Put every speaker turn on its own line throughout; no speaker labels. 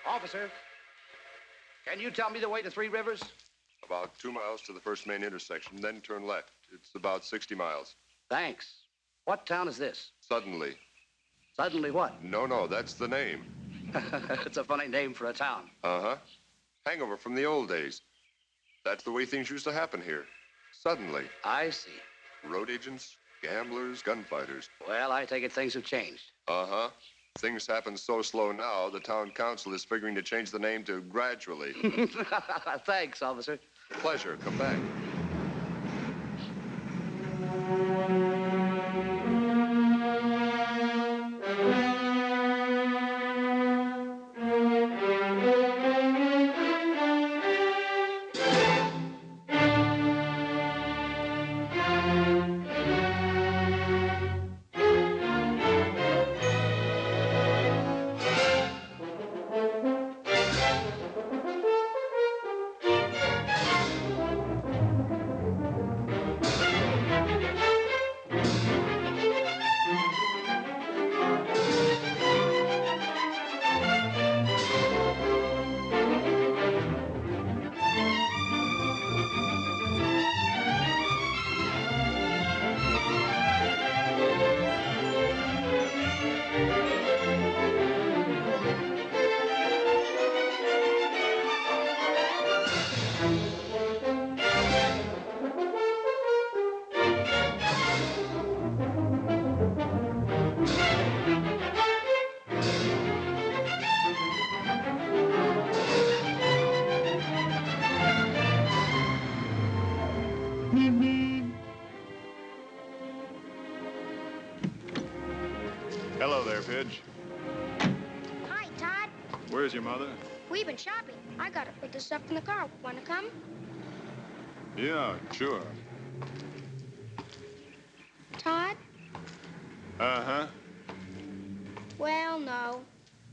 Officer, can you tell me the way to Three Rivers?
About 2 miles to the first main intersection, then turn left. It's about 60 miles.
Thanks. What town is this?
Suddenly.
Suddenly what?
No, that's the name.
It's a funny name for a town.
Uh-huh. Hangover from the old days. That's the way things used to happen here. Suddenly.
I see.
Road agents, gamblers, gunfighters.
Well, I take it things have changed.
Uh-huh. Things happen so slow now, the town council is figuring to change the name to Gradually.
Thanks, officer.
Pleasure. Come back.
Hello there, Pidge.
Hi, Todd.
Where's your mother?
We've been shopping. I got to put this stuff in the car. Want to come?
Yeah, sure.
Todd?
Uh-huh.
Well, no.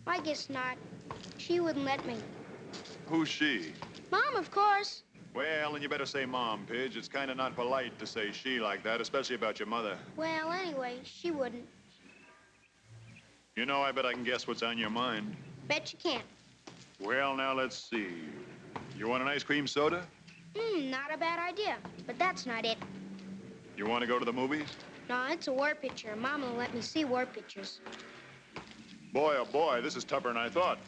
I guess not. She wouldn't let me.
Who's she?
Mom, of course.
Well, then you better say Mom, Pidge. It's kind of not polite to say she like that, especially about your mother.
Well, anyway, she wouldn't.
You know, I bet I can guess what's on your mind.
Bet you can't.
Well, now, let's see. You want an ice cream soda?
Not a bad idea. But that's not it.
You want to go to the movies?
No, it's a war picture. Mom will let me see war pictures.
Boy, oh boy, this is tougher than I thought.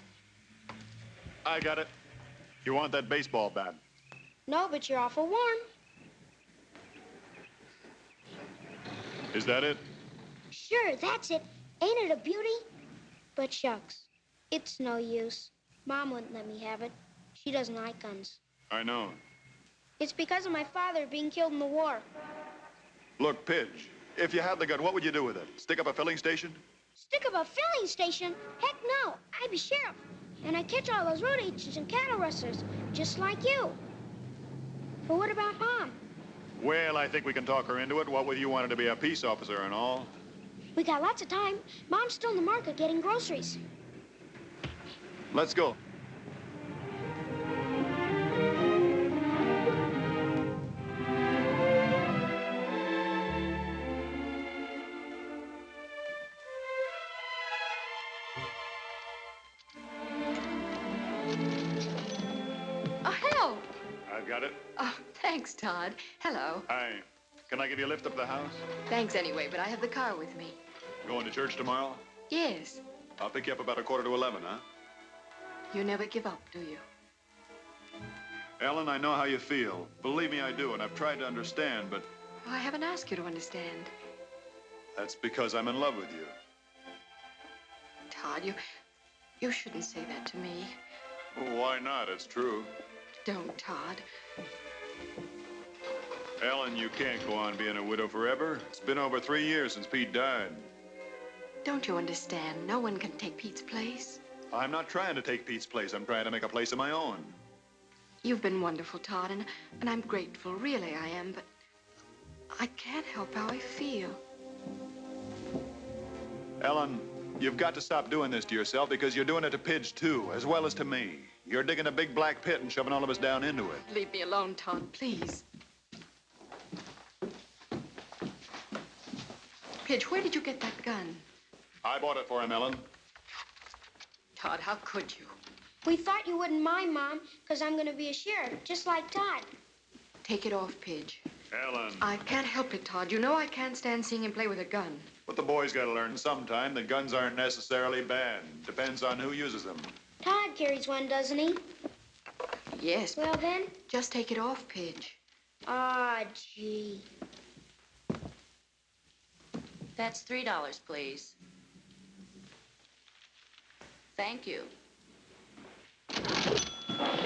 I got it. You want that baseball bat?
No, but you're awful warm.
Is that it?
Sure, that's it. Ain't it a beauty? But shucks, it's no use. Mom wouldn't let me have it. She doesn't like guns.
I know.
It's because of my father being killed in the war.
Look, Pidge, if you had the gun, what would you do with it? Stick up a filling station?
Stick up a filling station? Heck no. I'd be sheriff. And I'd catch all those road agents and cattle rustlers, just like you. But what about Mom?
Well, I think we can talk her into it. What with you wanting to be a peace officer and all?
We got lots of time. Mom's still in the market getting groceries.
Let's go.
Oh, hello.
I've got it.
Oh, thanks, Todd. Hello.
Hi. Can I give you a lift up the house?
Thanks anyway, but I have the car with me.
Going to church tomorrow?
Yes.
I'll pick you up about 11:15, huh?
You never give up, do you?
Ellen, I know how you feel. Believe me, I do, and I've tried to understand, but
Oh, I haven't asked you to understand.
that's because I'm in love with you.
Todd, you shouldn't say that to me.
Oh, why not? It's true.
Don't, Todd.
Ellen, you can't go on being a widow forever. It's been over 3 years since Pete died.
Don't you understand? No one can take Pete's place.
I'm not trying to take Pete's place. I'm trying to make a place of my own.
You've been wonderful, Todd, and I'm grateful. Really, I am, but I can't help how I feel.
Ellen, you've got to stop doing this to yourself because you're doing it to Pidge, too, as well as to me. You're digging a big black pit and shoving all of us down into it.
Leave me alone, Todd, please. Pidge, where did you get that gun?
I bought it for him, Ellen.
Todd, how could you?
We thought you wouldn't mind, Mom, because I'm going to be a sheriff, just like Tod.
Take it off, Pidge.
Ellen.
I can't help it, Tod. You know I can't stand seeing him play with a gun.
But the boys got to learn sometime that guns aren't necessarily bad. Depends on who uses them.
Tod carries one, doesn't he?
Yes.
Well, then.
Just take it off, Pidge.
Ah, gee.
That's $3, please. Thank you.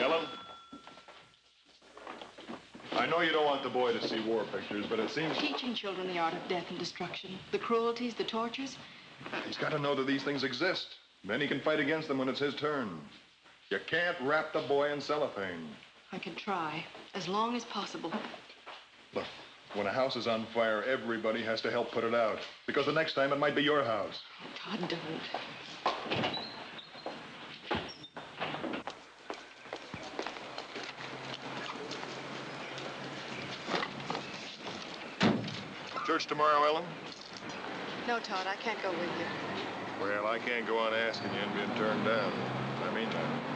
Ellen? I know you don't want the boy to see war pictures, but it seems...
Teaching children the art of death and destruction, the cruelties, the tortures.
He's got to know that these things exist. Then he can fight against them when it's his turn. You can't wrap the boy in cellophane.
I can try, as long as possible.
Look, when a house is on fire, everybody has to help put it out. Because the next time it might be your house.
Tod, don't.
Church tomorrow, Ellen?
No, Tod, I can't go with you.
Well, I can't go on asking you and being turned down. I mean that.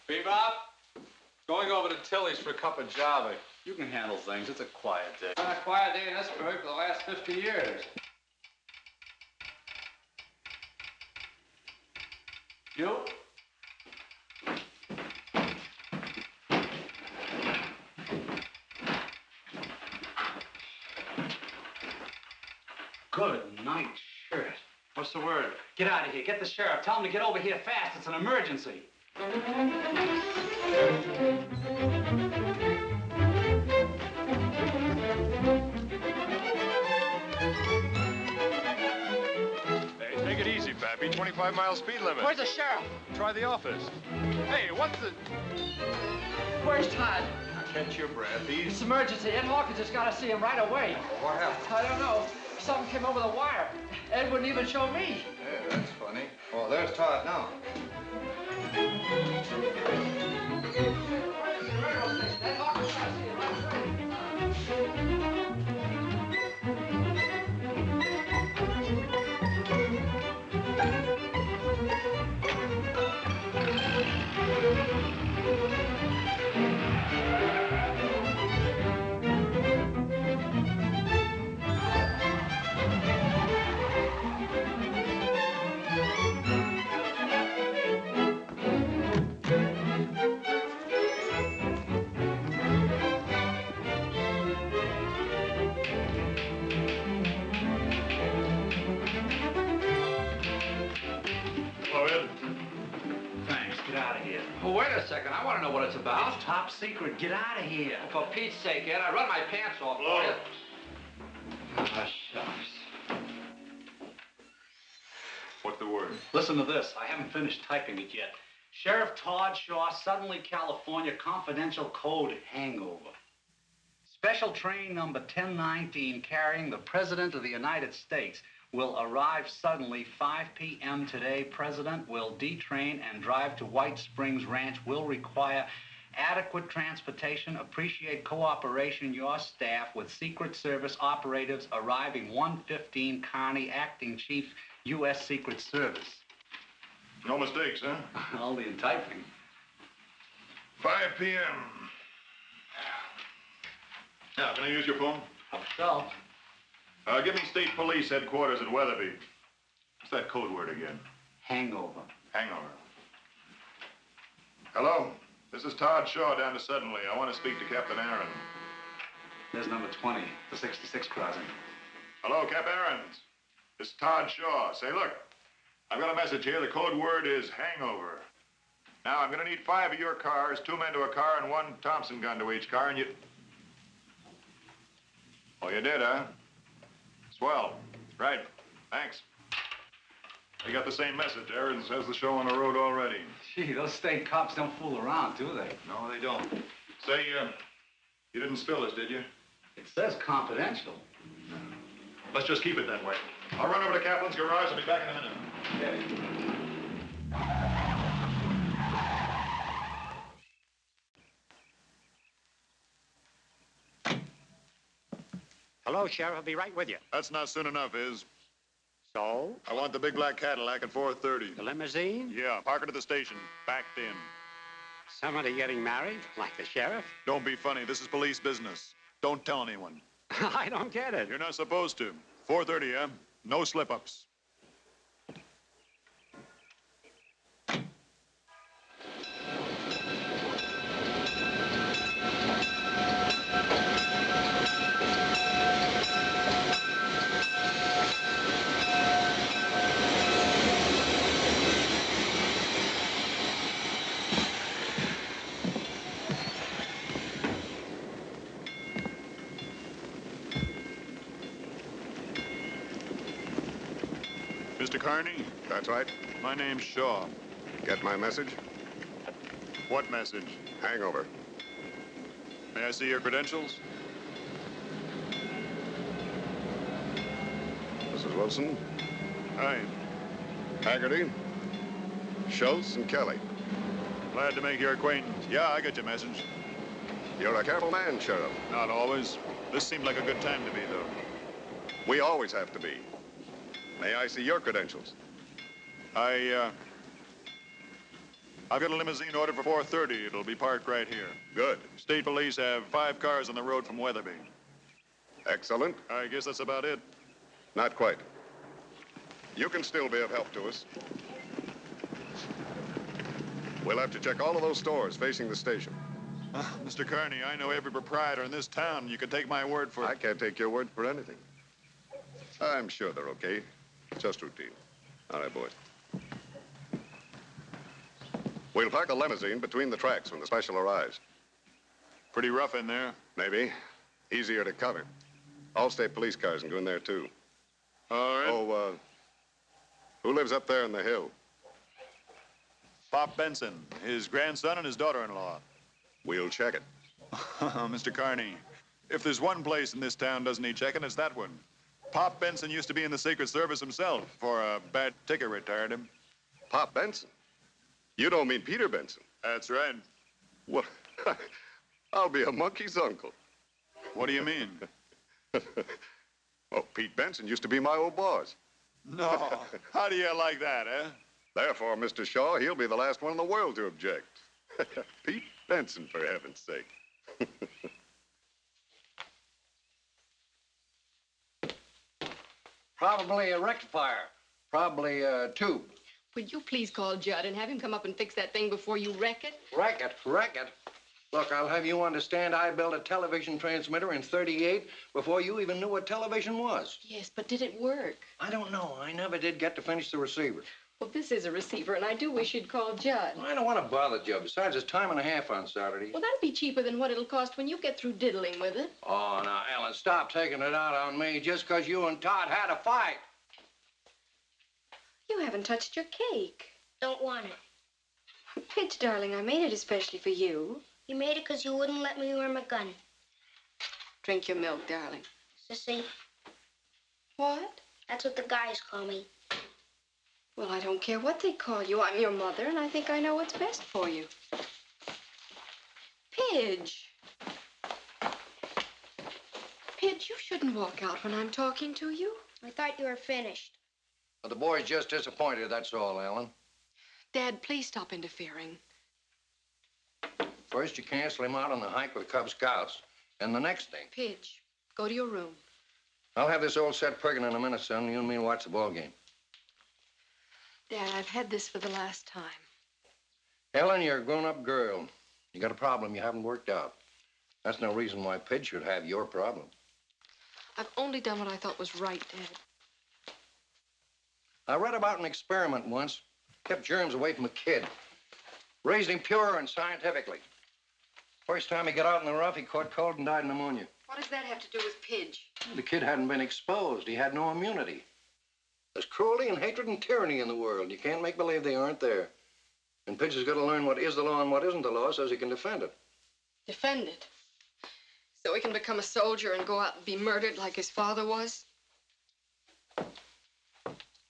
Bebop, going over to Tilly's for a cup of java. You can handle things. It's a quiet day.
Been a quiet day in Esbury for the last 50 years.
You?
Good night, shirt.
What's the word?
Get out of here. Get the sheriff. Tell him to get over here fast. It's an emergency.
Hey, take it easy, Pappy. 25-mile speed limit.
Where's the sheriff?
Try the office. Hey, what's the...
Where's Tod?
Catch your breath.
It's emergency. Ed Hawkins has got to see him right away.
What happened?
I don't know. Something came over the wire. Ed wouldn't even show me.
Yeah, that's funny. Oh, there's Tod now.
Ed Hawkins got to see him right away.
Hello, Ed.
Thanks. Get out of here. Oh, wait a second. I want to know what it's about. It's top secret. Get out of here. For Pete's sake, Ed, I'd run my pants off.
Hello.
For you. Ah, shucks.
What's the word?
Listen to this. I haven't finished typing it yet. Sheriff Tod Shaw, suddenly California, confidential code hangover. Special train number 1019 carrying the President of the United States will arrive suddenly 5 p.m. today. President will detrain and drive to White Springs Ranch. Will require adequate transportation. Appreciate cooperation, your staff, with Secret Service operatives arriving 115 Kearney, Acting Chief, U.S. Secret Service.
No mistakes, huh?
Only in typing.
5 p.m. Now, can I use your phone?
How so?
Give me State Police headquarters at Weatherby. What's that code word again?
Hangover.
Hangover. Hello? This is Tod Shaw down to Suddenly. I want to speak to Captain Aaron.
There's number 20, the 66 crossing.
Hello, Cap Aarons. This is Tod Shaw. Say, look, I've got a message here. The code word is hangover. Now, I'm going to need 5 of your cars, 2 men to a car, and 1 Thompson gun to each car, and you... Oh, you did, huh? Swell. Right. Thanks. You got the same message. Aarons has the show on the road already.
Gee, those state cops don't fool around, do they?
No, they don't. Say, You didn't spill this, did you?
It says confidential.
Let's just keep it that way. I'll run over to Kaplan's garage. I'll be back in a minute.
Hello, Sheriff. I'll be right with you.
That's not soon enough, is.
So?
I want the big black Cadillac at 4:30.
The limousine?
Yeah, park it at the station. Backed in.
Somebody getting married? Like the sheriff?
Don't be funny. This is police business. Don't tell anyone.
I don't get it.
You're not supposed to. 4:30, yeah? No slip-ups. Mr. Carney?
That's right.
My name's Shaw.
Get my message?
What message?
Hangover.
May I see your credentials?
Mrs. Wilson,
Hi.
Haggerty, Schultz, and Kelly.
Glad to make your acquaintance. Yeah, I got your message.
You're a careful man, Sheriff.
Not always. This seemed like a good time to be, though.
We always have to be. May I see your credentials?
I've got a limousine ordered for 4:30. It'll be parked right here.
Good.
State police have 5 cars on the road from Weatherby.
Excellent.
I guess that's about it.
Not quite. You can still be of help to us. We'll have to check all of those stores facing the station.
Mr. Carney, I know every proprietor in this town. You can take my word for it.
I can't take your word for anything. I'm sure they're okay. Just routine. All right, boys. We'll park the limousine between the tracks when the special arrives.
Pretty rough in there.
Maybe. Easier to cover. All state police cars can go in there, too.
All right.
Oh, who lives up there in the hill?
Pop Benson, his grandson and his daughter-in-law.
We'll check it.
Mr. Carney, if there's one place in this town doesn't need checking, it's that one. Pop Benson used to be in the Secret Service himself. For a bad ticket retired him.
Pop Benson? You don't mean Peter Benson?
That's right.
Well, I'll be a monkey's uncle.
What do you mean?
Oh, Pete Benson used to be my old boss.
No. How do you like that, eh?
Therefore, Mr. Shaw, he'll be the last one in the world to object. Pete Benson, for heaven's sake.
Probably a rectifier. Probably a tube.
Would you please call Judd and have him come up and fix that thing before you wreck it?
Wreck it. Look, I'll have you understand I built a television transmitter in '38 before you even knew what television was.
Yes, but did it work?
I don't know. I never did get to finish the receiver.
Well, this is a receiver, and I do wish you'd call Judd.
I don't want to bother Joe. Besides, it's time and a half on Saturday.
Well, that'll be cheaper than what it'll cost when you get through diddling with it.
Oh, now, Ellen, stop taking it out on me just because you and Todd had a fight.
You haven't touched your cake.
Don't want it.
Pitch, darling, I made it especially for you.
You made it because you wouldn't let me wear my gun.
Drink your milk, darling.
Sissy,
What?
that's what the guys call me.
Well, I don't care what they call you. I'm your mother, and I think I know what's best for you. Pidge. Pidge, you shouldn't walk out when I'm talking to you.
I thought you were finished.
Well, the boy's just disappointed, that's all, Ellen.
Dad, please stop interfering.
First, you cancel him out on the hike with Cub Scouts. And the next thing,
Pidge, go to your room.
I'll have this old set perking in a minute, son. You and me watch the ball game.
Dad, I've had this for the last time.
Ellen, you're a grown-up girl. You got a problem you haven't worked out. That's no reason why Pidge should have your problem.
I've only done what I thought was right, Dad.
I read about an experiment once. Kept germs away from a kid. Raised him pure and scientifically. First time he got out in the rough, he caught cold and died of pneumonia.
What does that have to do with Pidge?
The kid hadn't been exposed. He had no immunity. There's cruelty and hatred and tyranny in the world. You can't make believe they aren't there. And Pidge has got to learn what is the law and what isn't the law so he can defend it.
Defend it. So he can become a soldier and go out and be murdered like his father was?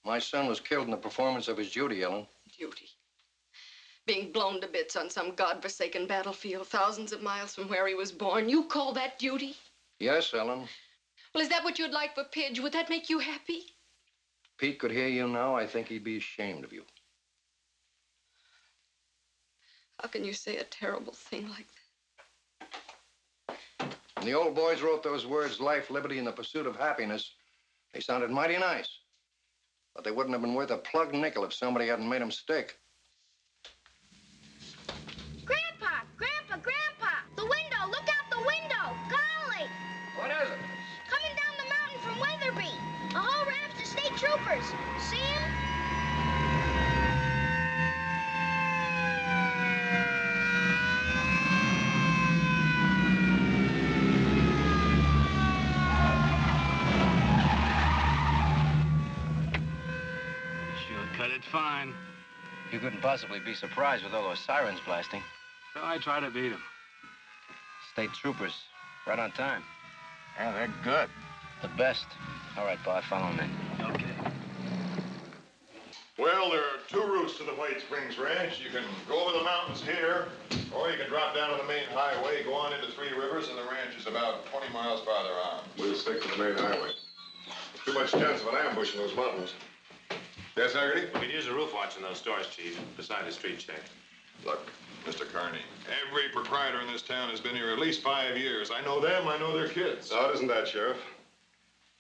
My son was killed in the performance of his duty, Ellen.
Duty. Being blown to bits on some godforsaken battlefield thousands of miles from where he was born. You call that duty?
Yes, Ellen.
Well, is that what you'd like for Pidge? Would that make you happy?
Pete could hear you now. I think he'd be ashamed of you.
How can you say a terrible thing like that?
When the old boys wrote those words, life, liberty, and the pursuit of happiness, they sounded mighty nice. But they wouldn't have been worth a plug nickel if somebody hadn't made them stick.
Grandpa! Grandpa! Grandpa! The window! Look out the window! Golly!
What is it?
Coming down the mountain from Weatherby. A whole raft of state troopers. See 'em?
Sure cut it fine.
You couldn't possibly be surprised with all those sirens blasting.
So I try to beat him.
State troopers, right on time.
Yeah, they're good.
The best. All right, Bob, follow me.
Okay.
Well, there are two routes to the White Springs Ranch. You can go over the mountains here, or you can drop down on the main highway, go on into Three Rivers, and the ranch is about 20 miles farther on.
We'll stick to the main highway. Too much chance of an ambush in those mountains. Yes, Haggerty?
We could use a roof watch in those stores, Chief, beside the street check.
Look, Mr. Carney, every proprietor in this town has been here at least 5 years. I know them, I know their kids.
No, it isn't that, Sheriff.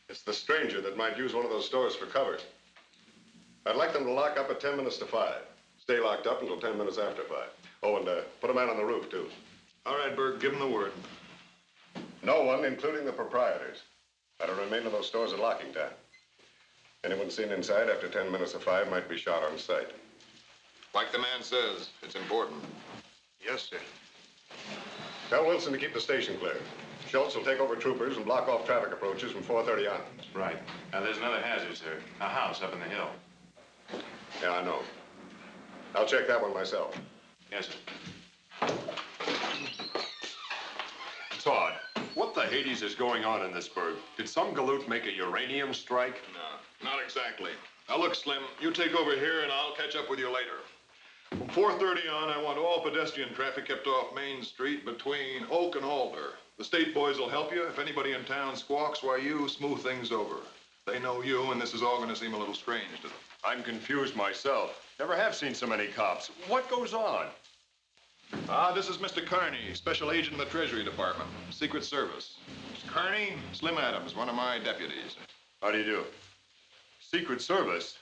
It's the stranger that might use one of those stores for cover. I'd like them to lock up at 10 minutes to 5. Stay locked up until 10 minutes after 5. Oh, and put a man on the roof, too.
All right, Berg, give them the word.
No one, including the proprietors, are to remain in those stores at locking time. Anyone seen inside after 10 minutes of 5 might be shot on sight.
Like the man says, it's important.
Yes, sir. Tell Wilson to keep the station clear. Schultz will take over troopers and block off traffic approaches from 4:30 on.
Right. Now, there's another hazard, sir. A house up in the hill.
Yeah, I know. I'll check that one myself.
Yes, sir.
Todd, what the Hades is going on in this burg? Did some galoot make a uranium strike?
No, not exactly. Now, look, Slim, you take over here, and I'll catch up with you later. From 4:30 on, I want all pedestrian traffic kept off Main Street between Oak and Alder. The state boys will help you. If anybody in town squawks, why, you smooth things over. They know you, and this is all going to seem a little strange to them.
I'm confused myself. Never have seen so many cops. What goes on?
This is Mr. Carney, Special Agent in the Treasury Department, Secret Service. Mr. Carney, Slim Adams, one of my deputies.
How do you do? Secret Service?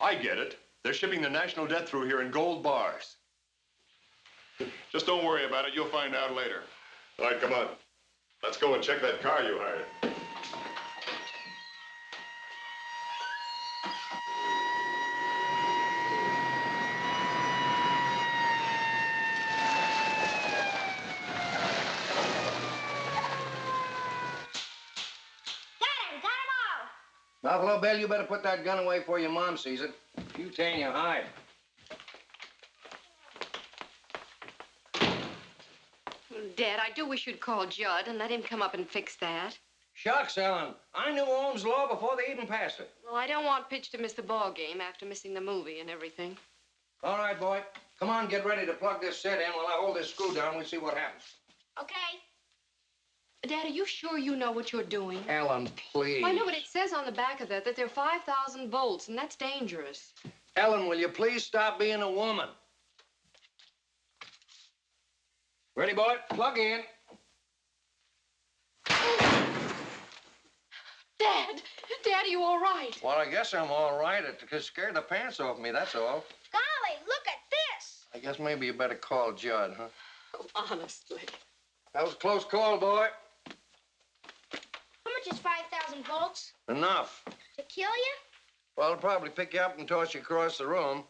I get it. They're shipping the national debt through here in gold bars.
Just don't worry about it. You'll find out later.
All right, come on. Let's go and check that car you hired.
Buffalo Bill, you better put that gun away before your mom sees it. If you tan, you hide.
Dad, I do wish you'd call Judd and let him come up and fix that.
Shucks, Ellen. I knew Ohm's law before they even passed it.
Well, I don't want Pitch to miss the ball game after missing the movie and everything.
All right, boy. Come on, get ready to plug this set in while I hold this screw down. We'll see what happens.
Okay.
Dad, are you sure you know what you're doing?
Ellen, please.
Well, I know, but it says on the back of that there are 5,000 volts, and that's dangerous.
Ellen, will you please stop being a woman? Ready, boy? Plug in.
Dad! Dad, are you all right?
Well, I guess I'm all right. It just scared the pants off me, that's all.
Golly, look at this.
I guess maybe you better call Judd, huh?
Oh, honestly.
That was a close call, boy.
How much is 5,000 volts?
Enough.
To kill you?
Well, it'll probably pick you up and toss you across the room.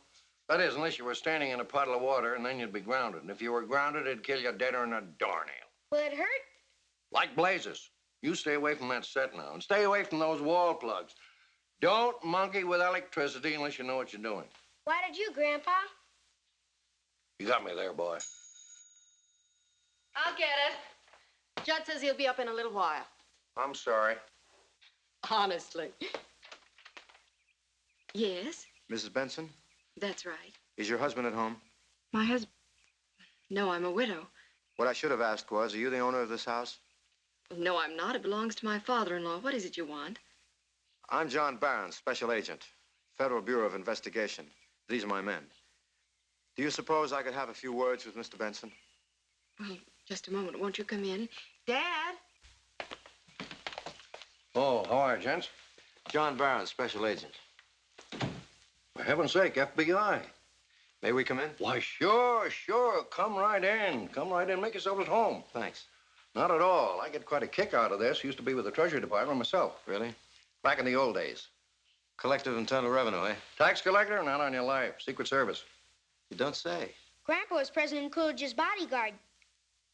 That is, unless you were standing in a puddle of water, and then you'd be grounded. And if you were grounded, it'd kill you deader than a doornail.
Will it hurt?
Like blazes. You stay away from that set now, and stay away from those wall plugs. Don't monkey with electricity unless you know what you're doing.
Why did you, Grandpa?
You got me there, boy.
I'll get it. Judd says he'll be up in a little while.
I'm sorry.
Honestly. Yes,
Mrs. Benson,
that's right.
is your husband at home?
My husband... No, I'm a widow.
What I should have asked was, are you the owner of this house?
No, I'm not. It belongs to my father-in-law. What is it you want?
I'm John Barron, Special Agent, Federal Bureau of Investigation. These are my men. Do you suppose I could have a few words with Mr. Benson?
Well, just a moment. Won't you come in? Dad?
Oh, how are you, gents?
John Barron, Special Agent.
For heaven's sake, FBI.
May we come in?
Why, sure. Come right in. Come right in. Make yourself at home.
Thanks.
Not at all. I get quite a kick out of this. Used to be with the Treasury Department myself.
Really?
Back in the old days.
Collective internal revenue, eh?
Tax collector? Not on your life. Secret Service.
You don't say.
Grandpa was President Coolidge's bodyguard.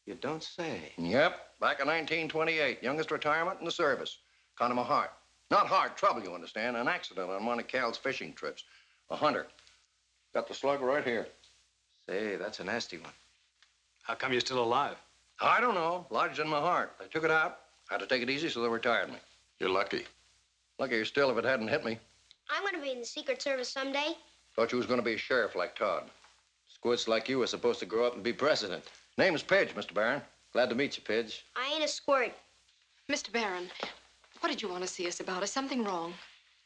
You don't say.
Yep. Back in 1928. Youngest retirement in the service. Caught him a heart. Not heart trouble, you understand. An accident on one of Cal's fishing trips. A hunter. Got the slug right here.
Say, that's a nasty one.
How come you're still alive?
I don't know. Lodged in my heart. They took it out. Had to take it easy, so they retired me.
You're lucky.
Luckier still if it hadn't hit me.
I'm going to be in the Secret Service someday.
Thought you was going to be a sheriff like Todd.
Squirts like you were supposed to grow up and be president.
Name's Pidge, Mr. Barron.
Glad to meet you, Pidge.
I ain't a squirt.
Mr. Barron, what did you want to see us about? Is something wrong?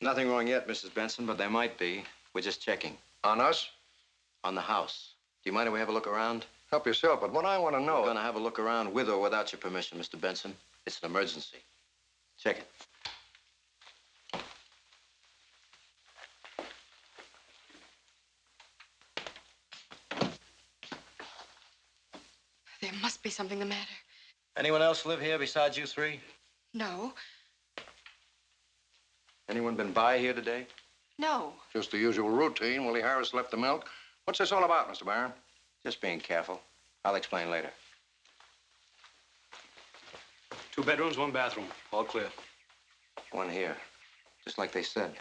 Nothing wrong yet, Mrs. Benson, but there might be. We're just checking.
On us?
On the house. Do you mind if we have a look around?
Help yourself, but what I want to know...
We're going to have a look around with or without your permission, Mr. Benson. It's an emergency. Check it.
There must be something the matter.
Anyone else live here besides you three?
No.
Anyone been by here today?
No.
Just the usual routine. Willie Harris left the milk. What's this all about, Mr. Barron?
Just being careful. I'll explain later.
2 bedrooms, 1 bathroom. All clear.
One here. Just like they said.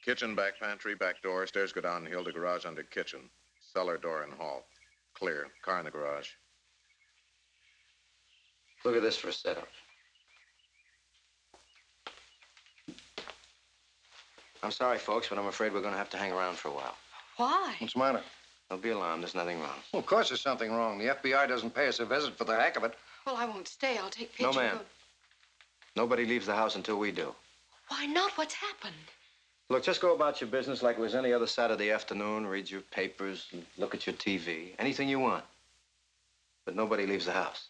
Kitchen, back pantry, back door. Stairs go downhill to garage under kitchen. Cellar door and hall. Clear. Car in the garage.
Look at this for a setup. I'm sorry, folks, but I'm afraid we're going to have to hang around for a while.
Why?
What's the matter?
Don't be alarmed. There's nothing wrong.
Well, of course there's something wrong. The FBI doesn't pay us a visit for the heck of it.
Well, I won't stay. I'll take Pidge.
No,
and
ma'am.
go-
Nobody leaves the house until we do.
Why not? What's happened?
Look, just go about your business like it was any other Saturday afternoon. Read your papers and look at your TV. Anything you want. But nobody leaves the house.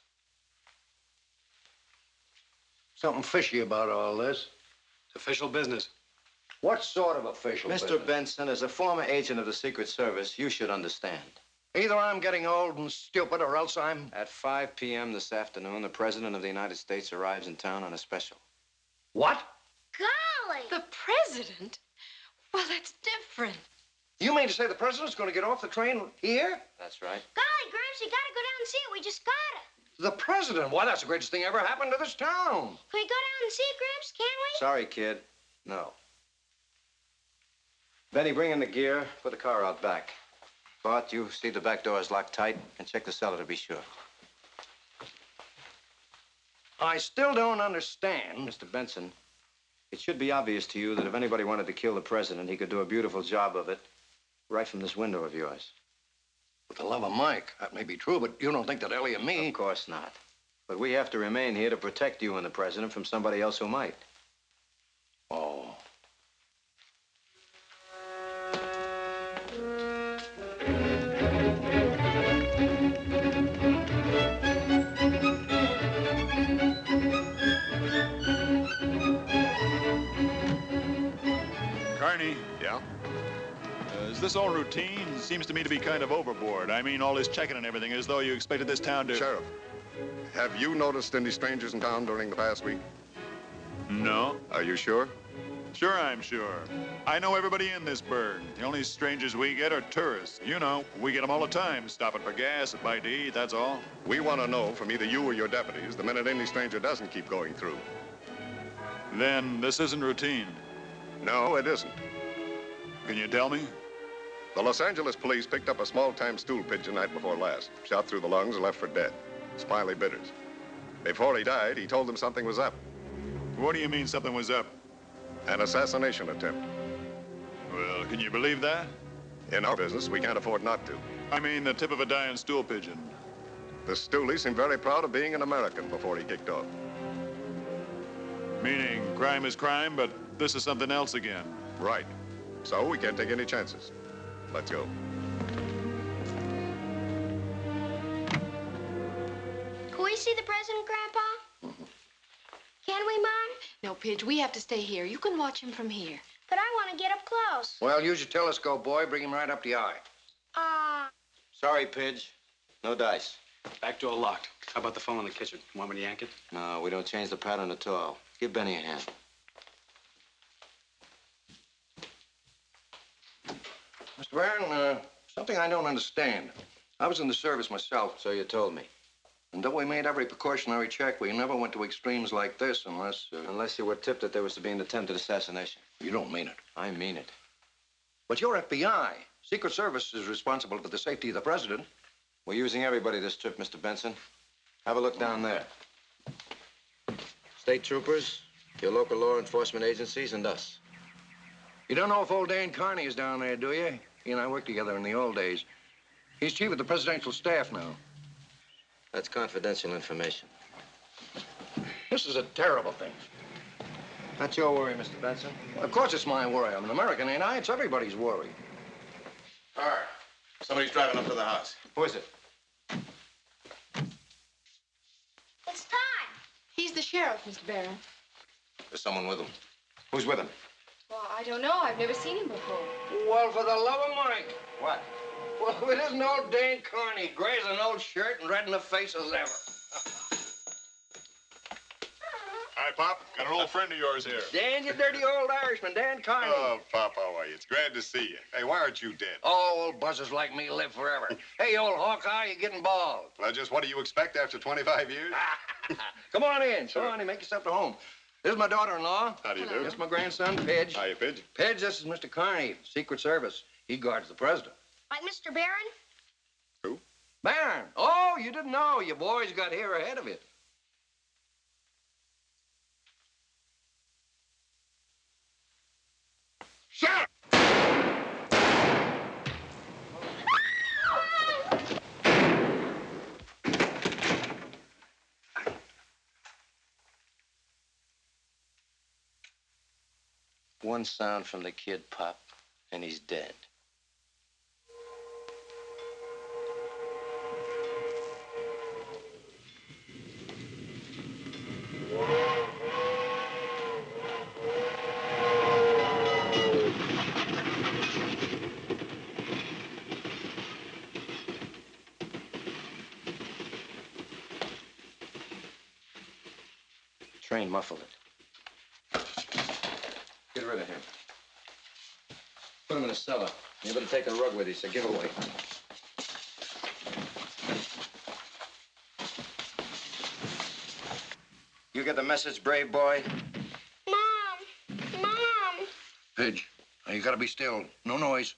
Something fishy about all this.
It's official business.
What sort of official
Mr.
business?
Benson, as a former agent of the Secret Service, you should understand.
Either I'm getting old and stupid or else I'm...
At 5 p.m. this afternoon, the President of the United States arrives in town on a special.
What?
Golly!
The president? Well, that's different.
You mean to say the president's going to get off the train here?
That's right.
Golly, Gramps, you gotta go down and see it. We just gotta.
The president? Why, that's the greatest thing ever happened to this town.
Can we go down and see it, Gramps? Can we?
Sorry, kid. No. Benny, bring in the gear. Put the car out back. Bart, you see the back door is locked tight and check the cellar to be sure.
I still don't understand.
Mr. Benson, it should be obvious to you that if anybody wanted to kill the president, he could do a beautiful job of it right from this window of yours.
With the love of Mike, that may be true, but you don't think that Ellie and me...
Of course not. But we have to remain here to protect you and the president from somebody else who might.
Oh.
Carney,
Yeah?
is this all routine? Seems to me to be kind of overboard. I mean, all this checking and everything, as though you expected this town to...
Sheriff, have you noticed any strangers in town during the past week?
No.
Are you sure?
Sure, I'm sure. I know everybody in this burg. The only strangers we get are tourists. You know, we get them all the time, stopping for gas and bite to eat, that's all.
We want to know from either you or your deputies the minute any stranger doesn't keep going through.
Then this isn't routine.
No, it isn't.
Can you tell me?
The Los Angeles police picked up a small-time stool pigeon night before last. Shot through the lungs and left for dead. Smiley bitters. Before he died, he told them something was up.
What do you mean something was up?
An assassination attempt.
Well, can you believe that?
In our business, we can't afford not to.
I mean the tip of a dying stool pigeon.
The stoolie seemed very proud of being an American before he kicked off.
Meaning crime is crime, but this is something else again.
Right. So we can't take any chances. Let's go.
Can we see the president, Grandpa? Can we, Mom?
No, Pidge, we have to stay here. You can watch him from here.
But I want to get up close.
Well, use your telescope, boy. Bring him right up the eye.
Sorry, Pidge. No dice.
Back door locked. How about the phone in the kitchen? Want me to yank it?
No, we don't change the pattern at all. Give Benny a hand.
Mr. Barron, something I don't understand. I was in the service myself.
So you told me.
And though we made every precautionary check, we never went to extremes like this unless...
Unless you were tipped that there was to be an attempted assassination.
You don't mean it.
I mean it.
But you're FBI. Secret Service is responsible for the safety of the president.
We're using everybody this trip, Mr. Benson. Have a look down there. State troopers, your local law enforcement agencies, and us.
You don't know if old Dan Carney is down there, do you? He and I worked together in the old days. He's chief of the presidential staff now.
That's confidential information.
This is a terrible thing.
Not your worry, Mr. Benson.
Of course it's my worry. I'm an American, ain't I? It's everybody's worry.
Car. Somebody's driving up to the house.
Who is it?
It's time.
He's the sheriff, Mr. Barron.
There's someone with him. Who's with him?
Well, I don't know. I've never seen him before.
Well, for the love of Mike.
What?
Well, it isn't old Dan Carney, gray as an old shirt and red in the face as ever.
Hi, Pop. Got an old friend of yours here.
Dan, you dirty old Irishman, Dan Carney.
Oh, Pop, how are you? It's glad to see you. Hey, why aren't you dead?
Oh, old buzzers like me live forever. Hey, old Hawkeye, you're getting bald.
Well, just what do you expect after 25 years?
Come on in.
Sure.
Come on in. Make yourself at home. This is my daughter-in-law.
How do you do?
This is my grandson, Pidge.
Hiya, Pidge.
Pidge, this is Mr. Carney, Secret Service. He guards the president.
Like Mr. Barron?
Who?
Barron. Oh, you didn't know. You boys got here ahead of it. Shut up!
One sound from the kid, Pop, and he's dead. Train muffled it. Get rid of him. Put him in a cellar. You better take a rug with you, so give away. You get the message, brave boy?
Mom! Mom!
Pidge, now you gotta be still. No noise.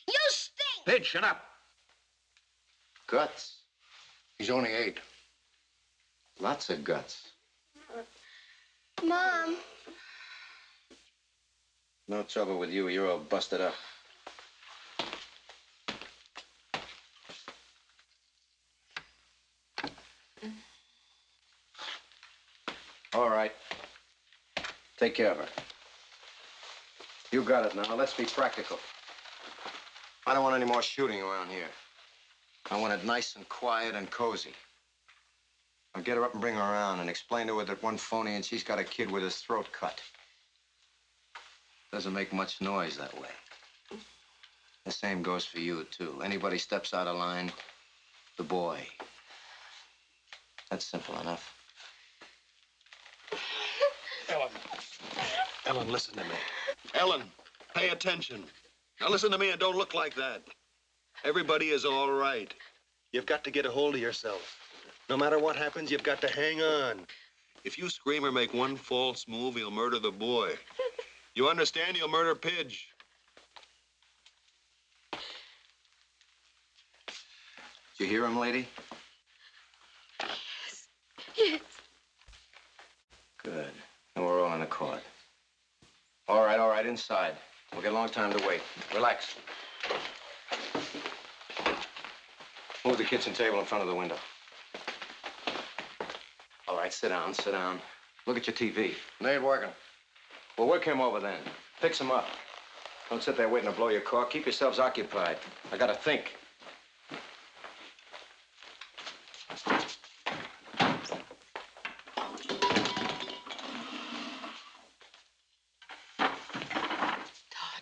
You stink!
Pidge, shut up.
Guts.
He's only 8.
Lots of guts.
Mom.
No trouble with you. You're all busted up. All right. Take care of her. You got it now. Let's be practical. I don't want any more shooting around here. I want it nice and quiet and cozy. I'll get her up and bring her around and explain to her that one phony and she's got a kid with his throat cut. Doesn't make much noise that way. The same goes for you, too. Anybody steps out of line, the boy. That's simple enough.
Ellen, listen to me. Ellen, pay attention. Now listen to me and don't look like that. Everybody is all right. You've got to get a hold of yourself. No matter what happens, you've got to hang on. If you scream or make one false move, he'll murder the boy. You understand? He'll murder Pidge.
Did you hear him, lady?
Yes.
Good. And we're all in accord. All right, inside. We'll get a long time to wait. Relax. Move the kitchen table in front of the window. All right, sit down, sit down. Look at your TV.
It ain't working.
Well, work him over then. Fix him up. Don't sit there waiting to blow your cork. Keep yourselves occupied. I gotta think.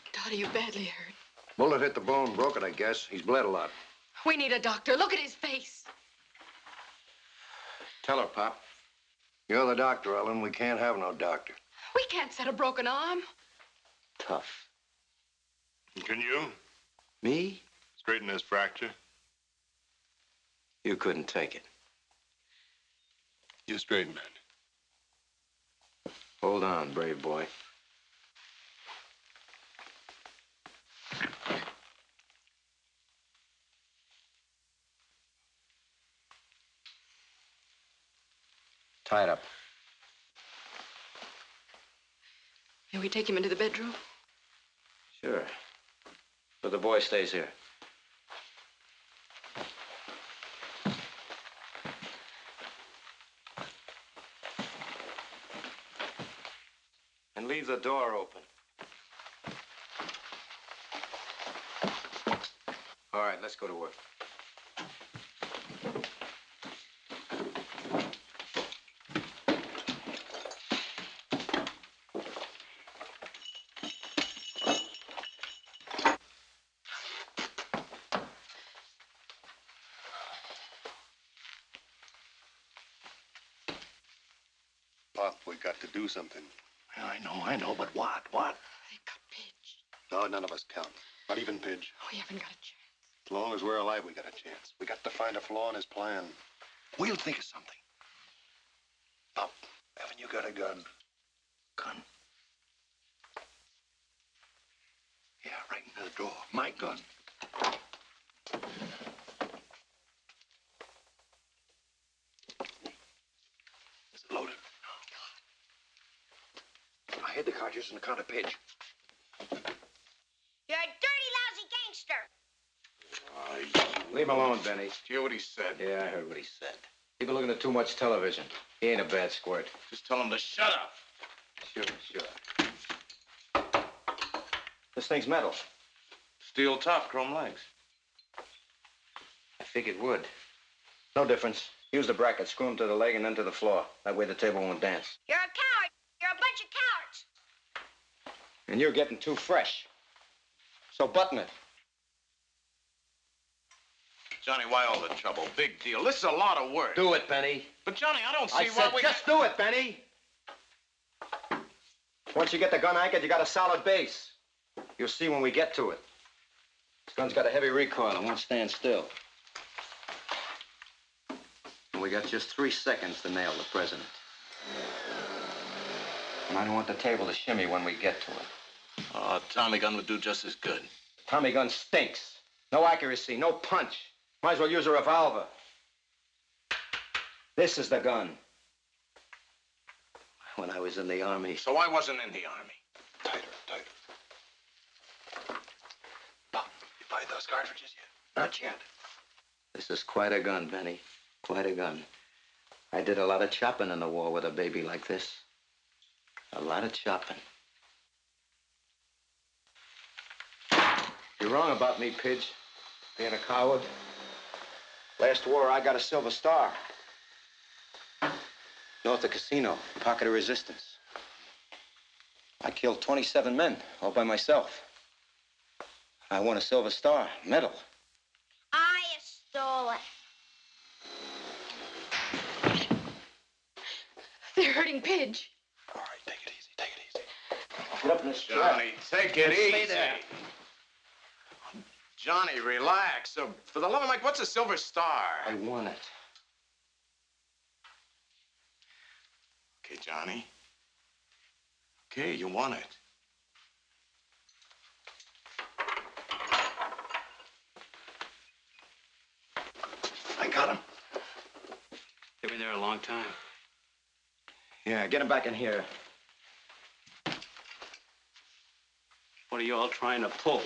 Todd, are you badly hurt?
Bullet hit the bone, broke it, I guess. He's bled a lot.
We need a doctor. Look at his face.
Tell her, Pop.
You're the doctor, Ellen. We can't have no doctor.
We can't set a broken arm.
Tough.
Can you?
Me?
Straighten this fracture.
You couldn't take it.
You straighten it.
Hold on, brave boy. Tie it up.
May we take him into the bedroom?
Sure. But the boy stays here. And leave the door open. All right, let's go to work.
Pop, we got to do something.
I know, but what?
They've got Pidge.
No, none of us count. Not even Pidge.
We haven't got a chance.
As long as we're alive, we got a chance. We got to find a flaw in his plan.
We'll think of something. Pop, haven't you got a gun? Gun? Yeah, right in the drawer. My gun. Is it loaded? I hid the cartridge in the counter page.
You're a dirty, lousy gangster.
Leave him alone, Benny.
Did you hear what he said?
Yeah, I heard what he said. He's been looking at too much television. He ain't a bad squirt.
Just tell him to shut up.
Sure. This thing's metal.
Steel top, chrome legs.
I figured wood. No difference. Use the bracket, screw him to the leg and then to the floor. That way the table won't dance.
You're a coward. You're a bunch of cowards.
And you're getting too fresh. So button it.
Johnny, why all the trouble? Big deal. This is a lot of work.
Do it, Benny.
But, Johnny, I don't see
I said
why we...
just do it, Benny. Once you get the gun anchored, you got a solid base. You'll see when we get to it. This gun's got a heavy recoil. It won't stand still. And we got just 3 seconds to nail the president. And I don't want the table to shimmy when we get to it.
Oh, a Tommy gun would do just as good.
Tommy gun stinks. No accuracy, no punch. Might as well use a revolver. This is the gun. When I was in the Army.
So I wasn't in the Army.
Tighter. Pop, you buy those cartridges yet? Not yet.
This is quite a gun, Benny. Quite a gun. I did a lot of chopping in the war with a baby like this. A lot of chopping. You're wrong about me, Pidge. Being a coward. Last war, I got a Silver Star. North of Casino, pocket of resistance. I killed 27 men, all by myself. I won a Silver Star, medal.
I stole it.
They're hurting Pidge.
All right, take it easy.
Get up in this chair.
Johnny, take it
Stay
easy.
there.
Johnny, relax. For the love of Mike, what's a Silver Star?
I won it.
Okay, Johnny. Okay, you won it.
been there a long time.
Yeah, get him back in here.
What are you all trying to pull?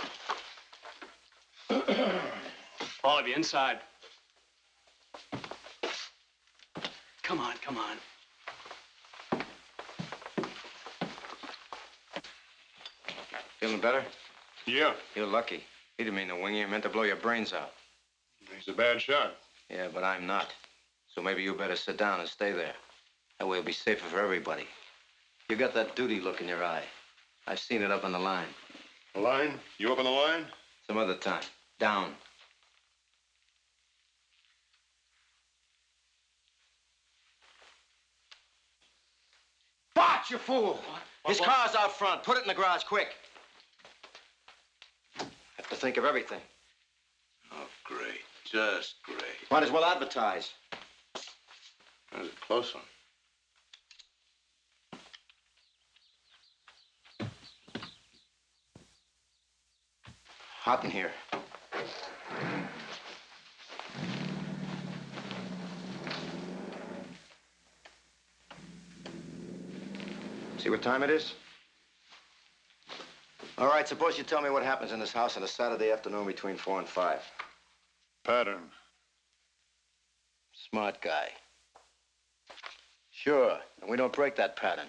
All of you inside. Come on, come on.
Feeling better?
Yeah.
You're lucky. He didn't mean to wing you. He meant to blow your brains out.
He's a bad shot.
Yeah, but I'm not. So maybe you better sit down and stay there. That way it'll be safer for everybody. You got that duty look in your eye. I've seen it up on the line.
The line? You up on the line?
Some other time. Down. Bart, you fool! His car's out front. Put it in the garage, quick. Have to think of everything.
Oh, great. Just great.
Might as well advertise.
That was a close one.
Hot in here. See what time it is? All right, suppose you tell me what happens in this house on a Saturday afternoon between 4 and 5.
Pattern.
Smart guy. Sure, and we don't break that pattern.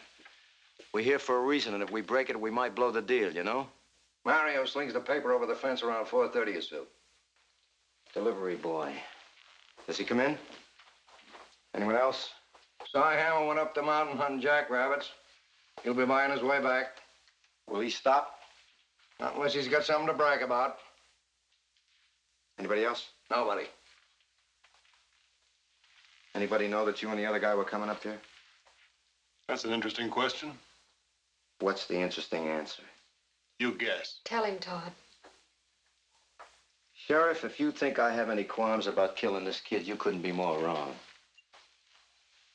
We're here for a reason, and if we break it, we might blow the deal, you know? Mario slings the paper over the fence around 4:30 or so. Delivery boy. Does he come in? Anyone else? Cy Hammer went up the mountain hunting jackrabbits. He'll be by on his way back. Will he stop? Not unless he's got something to brag about. Anybody else? Nobody. Anybody know that you and the other guy were coming up here?
That's an interesting question.
What's the interesting answer?
You guess.
Tell him, Tod.
Sheriff, if you think I have any qualms about killing this kid, you couldn't be more wrong.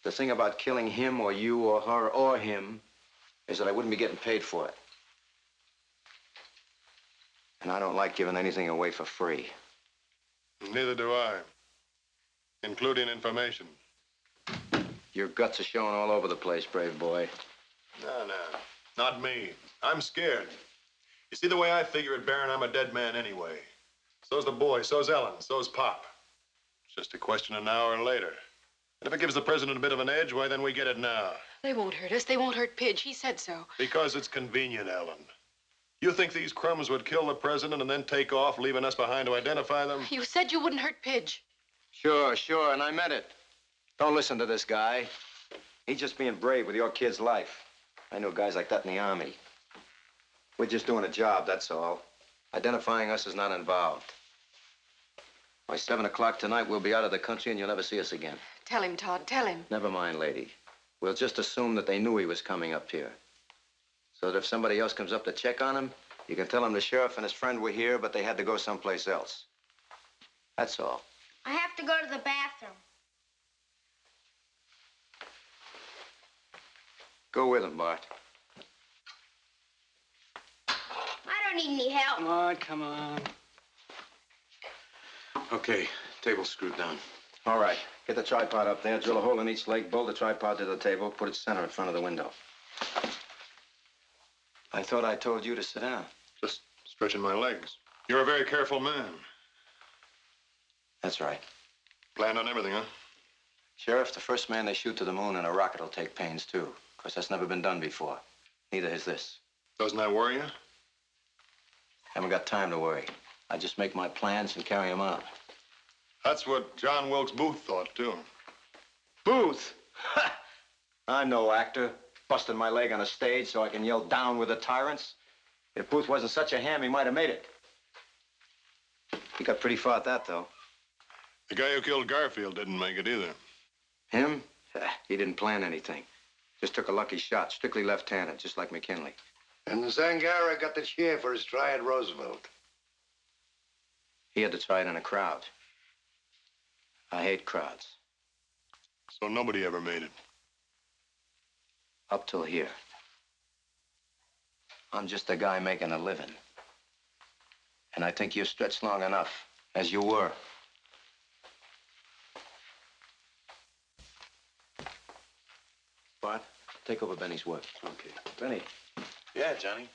The thing about killing him or you or her or him is that I wouldn't be getting paid for it. And I don't like giving anything away for free.
Neither do I. Including information.
Your guts are showing all over the place, brave boy.
No, not me. I'm scared. You see, the way I figure it, Baron, I'm a dead man anyway. So's the boy, so's Ellen, so's Pop. It's just a question of an hour later. And if it gives the president a bit of an edge, why, then we get it now.
They won't hurt us. They won't hurt Pidge. He said so.
Because it's convenient, Ellen. You think these crumbs would kill the president and then take off, leaving us behind to identify them?
You said you wouldn't hurt Pidge.
Sure, and I meant it. Don't listen to this guy. He's just being brave with your kid's life. I know guys like that in the Army. We're just doing a job, that's all. Identifying us is not involved. By 7 o'clock tonight, we'll be out of the country and you'll never see us again.
Tell him, Tod. Tell him.
Never mind, lady. We'll just assume that they knew he was coming up here. So that if somebody else comes up to check on him, you can tell him the sheriff and his friend were here, but they had to go someplace else. That's all.
I have to go to the bathroom.
Go with him, Bart.
I don't need any help.
Come on.
Okay, table's screwed down.
All right, get the tripod up there, drill a hole in each leg, bolt the tripod to the table, put it center in front of the window. I thought I told you to sit down.
Just stretching my legs. You're a very careful man.
That's right.
Planned on everything, huh?
Sheriff, the first man they shoot to the moon in a rocket will take pains, too. Of course, that's never been done before. Neither has this.
Doesn't that worry you?
Haven't got time to worry. I just make my plans and carry them out.
That's what John Wilkes Booth thought, too.
Booth? I'm no actor. Busting my leg on a stage so I can yell down with the tyrants. If Booth wasn't such a ham, he might have made it. He got pretty far at that, though.
The guy who killed Garfield didn't make it either.
Him? He didn't plan anything. Just took a lucky shot, strictly left-handed, just like McKinley.
And the Zangara got the cheer for his try at Roosevelt.
He had to try it in a crowd. I hate crowds.
So nobody ever made it.
Up till here. I'm just a guy making a living. And I think you're stretched long enough, as you were. Bart, take over Benny's work.
Okay.
Benny,
Yeah, Johnny.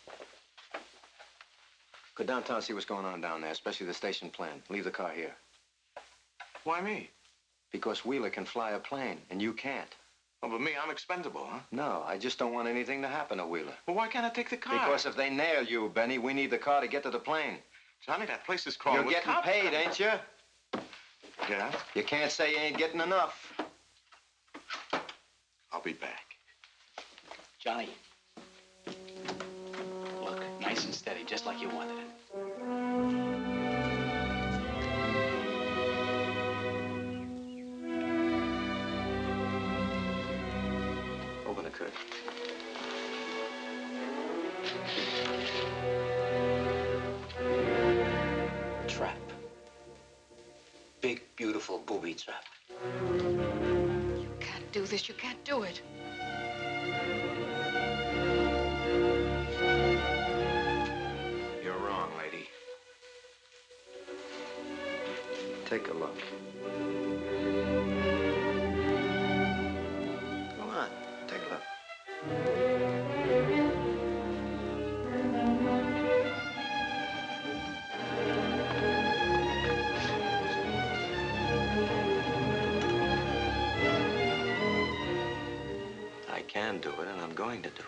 go downtown, see what's going on down there, especially the station plan. Leave the car here.
Why me?
Because Wheeler can fly a plane, and you can't.
Oh, but me, I'm expendable, huh?
No, I just don't want anything to happen to Wheeler.
Well, why can't I take the car?
Because if they nail you, Benny, we need the car to get to the plane.
Johnny, that place is crawling
You're
with
getting
cops.
paid, ain't you?
Yeah?
You can't say you ain't getting enough.
I'll be back.
Johnny. Look, nice and steady, just like you wanted it.
Open the curtain.
Trap. Big, beautiful booby trap.
You can't do this. You can't do it.
You're wrong, lady. Take a look. Come on, take a look. I can do it, and I'm going to do it.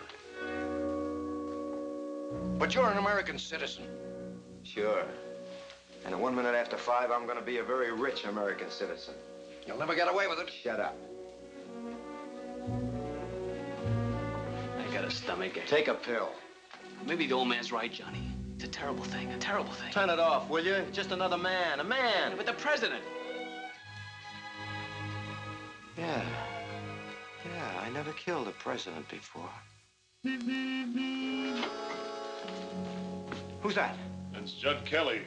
But you're an American citizen.
Sure. And at 1 minute after 5, I'm going to be a very rich American citizen.
You'll never get away with it.
Shut up.
I got a stomach ache.
Take a pill.
Maybe the old man's right, Johnny. It's a terrible thing, a terrible thing.
Turn it off, will you? Just another man, a man.
But the president.
Yeah. Yeah, I never killed a president before. Who's that?
It's Judd Kelly.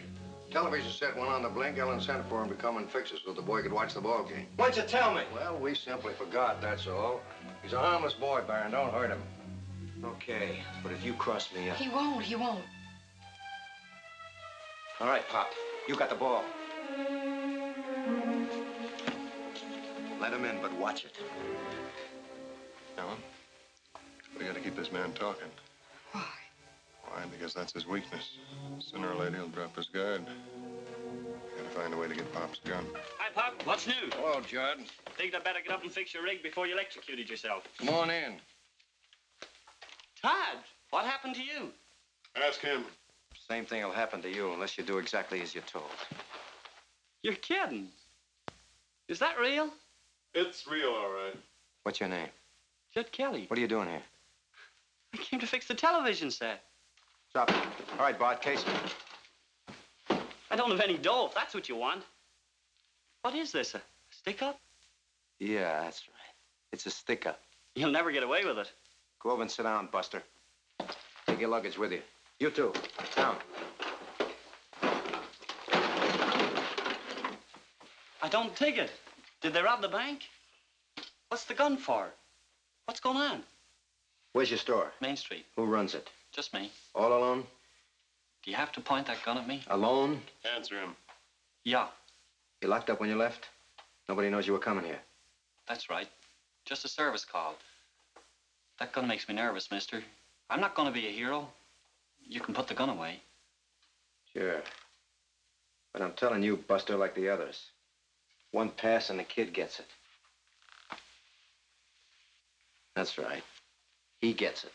Television set went on the blink. Ellen sent for him to come and fix it so the boy could watch the ball game.
Why'd you tell me?
Well, we simply forgot, that's all. He's a harmless boy, Baron. Don't hurt him.
Okay, but if you cross me up...
He won't. He won't.
All right, Pop. You got the ball. Let him in, but watch it.
Ellen, we gotta keep this man talking.
Why?
Why? Because that's his weakness. Sooner or later, he'll drop his guard. Gotta find a way to get Pop's gun.
Hi, Pop. What's new?
Hello, Judd.
Think I'd better get up and fix your rig before you electrocuted yourself.
Come on in.
Todd, what happened to you?
Ask him.
Same thing will happen to you unless you do exactly as you're told.
You're kidding. Is that real?
It's real, all right.
What's your name?
Judd Kelly.
What are you doing here?
I came to fix the television set.
Stop it. All right, Bart, case me.
I don't have any dough, if that's what you want. What is this, a stick-up?
Yeah, that's right. It's a stick-up.
You'll never get away with it.
Go over and sit down, Buster. Take your luggage with you. You too. Down.
I don't take it. Did they rob the bank? What's the gun for? What's going on?
Where's your store?
Main Street.
Who runs it?
Just me.
All alone?
Do you have to point that gun at me?
Alone?
Answer him.
Yeah,
You locked up when you left? Nobody knows you were coming here.
that's right. Just a service call. That gun makes me nervous, mister. I'm not going to be a hero. You can put the gun away.
Sure. But I'm telling you, Buster, like the others. One pass and the kid gets it. That's right. He gets it.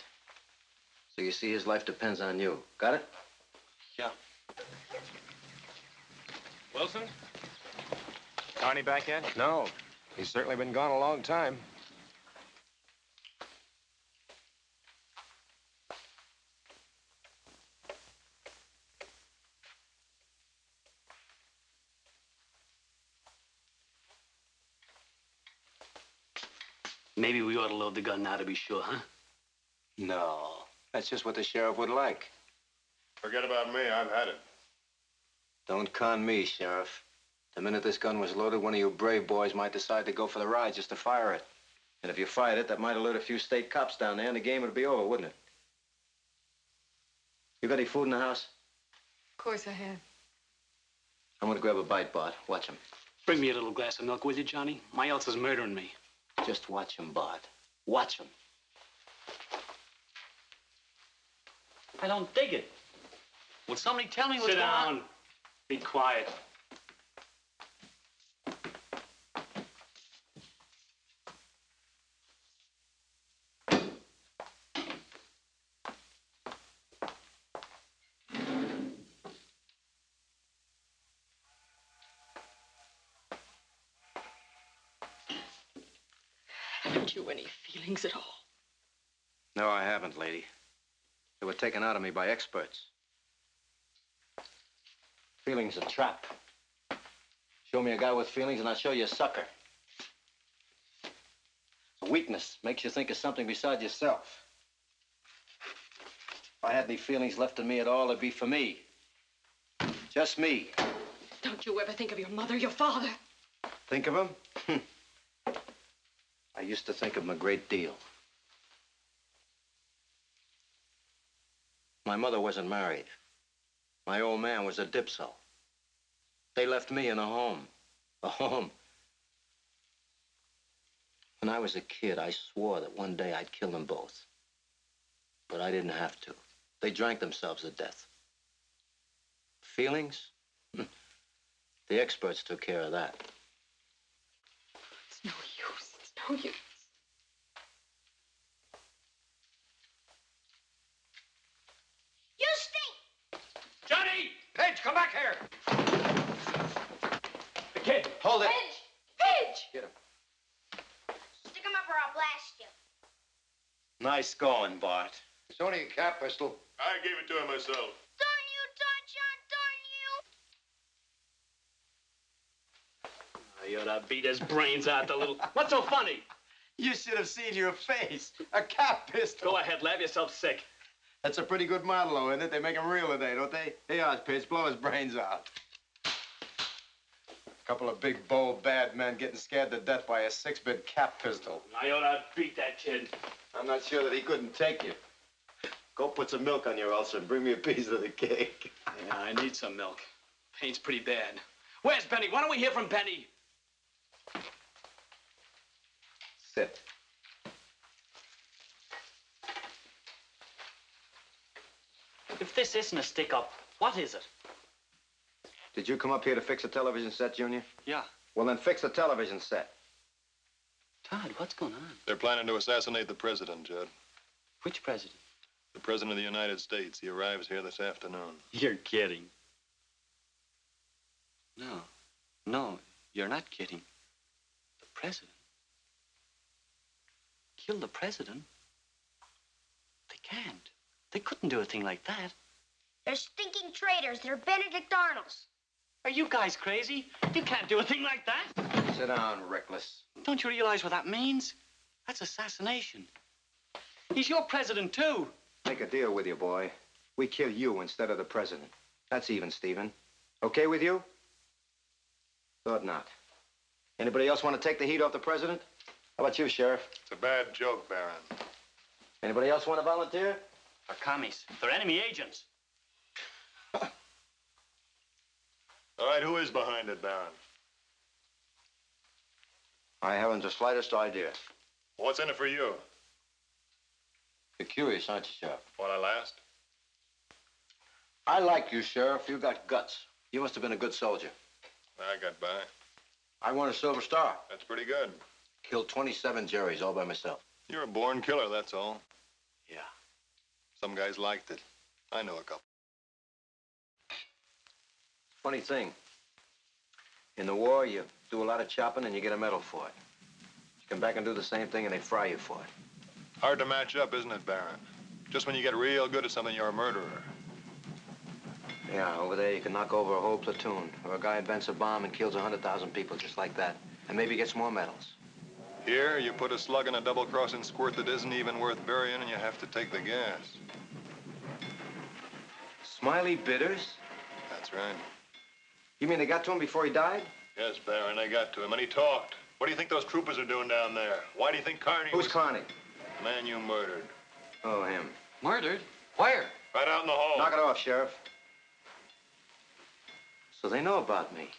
So you see, his life depends on you. Got it?
Yeah.
Wilson? Carney back yet?
No. He's certainly been gone a long time.
Maybe we ought to load the gun now to be sure, huh?
No. That's just what the sheriff would like.
Forget about me. I've had it.
Don't con me, Sheriff. The minute this gun was loaded, one of you brave boys might decide to go for the ride just to fire it. And if you fired it, that might alert a few state cops down there, and the game would be over, wouldn't it? You got any food in the house?
Of course I have.
I'm gonna grab a bite, Bart. Watch him.
Bring me a little glass of milk, will you, Johnny? My Elsa's murdering me.
Just watch him, Bart.
Watch him. I don't dig it. Will somebody tell me what's
Sit
going on?
down. Be quiet.
Haven't you any feelings at all?
No, I haven't, lady. They were taken out of me by experts. Feelings are trap. Show me a guy with feelings and I'll show you a sucker. Weakness makes you think of something besides yourself. If I had any feelings left in me at all, it'd be for me. Just me.
Don't you ever think of your mother, your father?
Think of him? I used to think of him a great deal. My mother wasn't married. My old man was a dipso. They left me in a home. A home. When I was a kid, I swore that one day I'd kill them both. But I didn't have to. They drank themselves to death. Feelings? The experts took care of that.
It's no use. It's no use.
You stink!
Johnny!
Page, come back here!
The kid.
Hold it.
Pidge!
Get him.
Stick him up or I'll blast you.
Nice going, Bart. It's only a cap pistol.
I gave it to him myself.
Darn you, Tod Shaw, darn you!
You ought to beat his brains out, the little... What's so funny?
You should have seen your face. A cap pistol.
Go ahead, laugh yourself sick.
That's a pretty good model, though, isn't it? They make them real today, don't they? Hey, Ozpitch, blow his brains out. A couple of big, bold, bad men getting scared to death by a 6-bit cap pistol.
I ought to beat that kid.
I'm not sure that he couldn't take you. Go put some milk on your ulcer and bring me a piece of the cake.
Yeah, I need some milk. Pain's pretty bad. Where's Benny? Why don't we hear from Benny?
Sit.
If this isn't a stick-up, what is it?
Did you come up here to fix a television set, Junior?
Yeah.
Well, then fix the television set.
Todd, what's going on?
They're planning to assassinate the president, Judd.
Which president?
The president of the United States. He arrives here this afternoon.
You're kidding. No, you're not kidding. The president? Kill the president? They can't. They couldn't do a thing like that.
They're stinking traitors. They're Benedict Arnolds.
Are you guys crazy? You can't do a thing like that.
Sit down, reckless.
Don't you realize what that means? That's assassination. He's your president, too.
Make a deal with you, boy. We kill you instead of the president. That's even, Stephen. Okay with you? Thought not. Anybody else want to take the heat off the president? How about you, Sheriff?
It's a bad joke, Baron.
Anybody else want to volunteer?
They're commies. They're enemy agents.
All right, who is behind it, Baron?
I haven't the slightest idea.
What's in it for you?
You're curious, aren't you, Sheriff?
Want I last?
I like you, Sheriff. You got guts. You must have been a good soldier.
I got by.
I won a Silver Star.
That's pretty good.
Killed 27 Jerrys all by myself.
You're a born killer, that's all.
Yeah.
Some guys liked it. I know a couple.
Funny thing. In the war, you do a lot of chopping and you get a medal for it. You come back and do the same thing and they fry you for it.
Hard to match up, isn't it, Baron? Just when you get real good at something, you're a murderer.
Yeah, over there you can knock over a whole platoon. Or a guy invents a bomb and kills 100,000 people just like that. And maybe gets more medals.
Here, you put a slug in a double-crossing squirt that isn't even worth burying and you have to take the gas.
Smiley Bitters?
That's right.
You mean they got to him before he died?
Yes, Baron, they got to him, and he talked. What do you think those troopers are doing down there? Why do you think Carney
Who's
was...
Carney?
The man you murdered.
Oh, him.
Murdered? Where?
Right out in the hall.
Knock it off, Sheriff. So they know about me.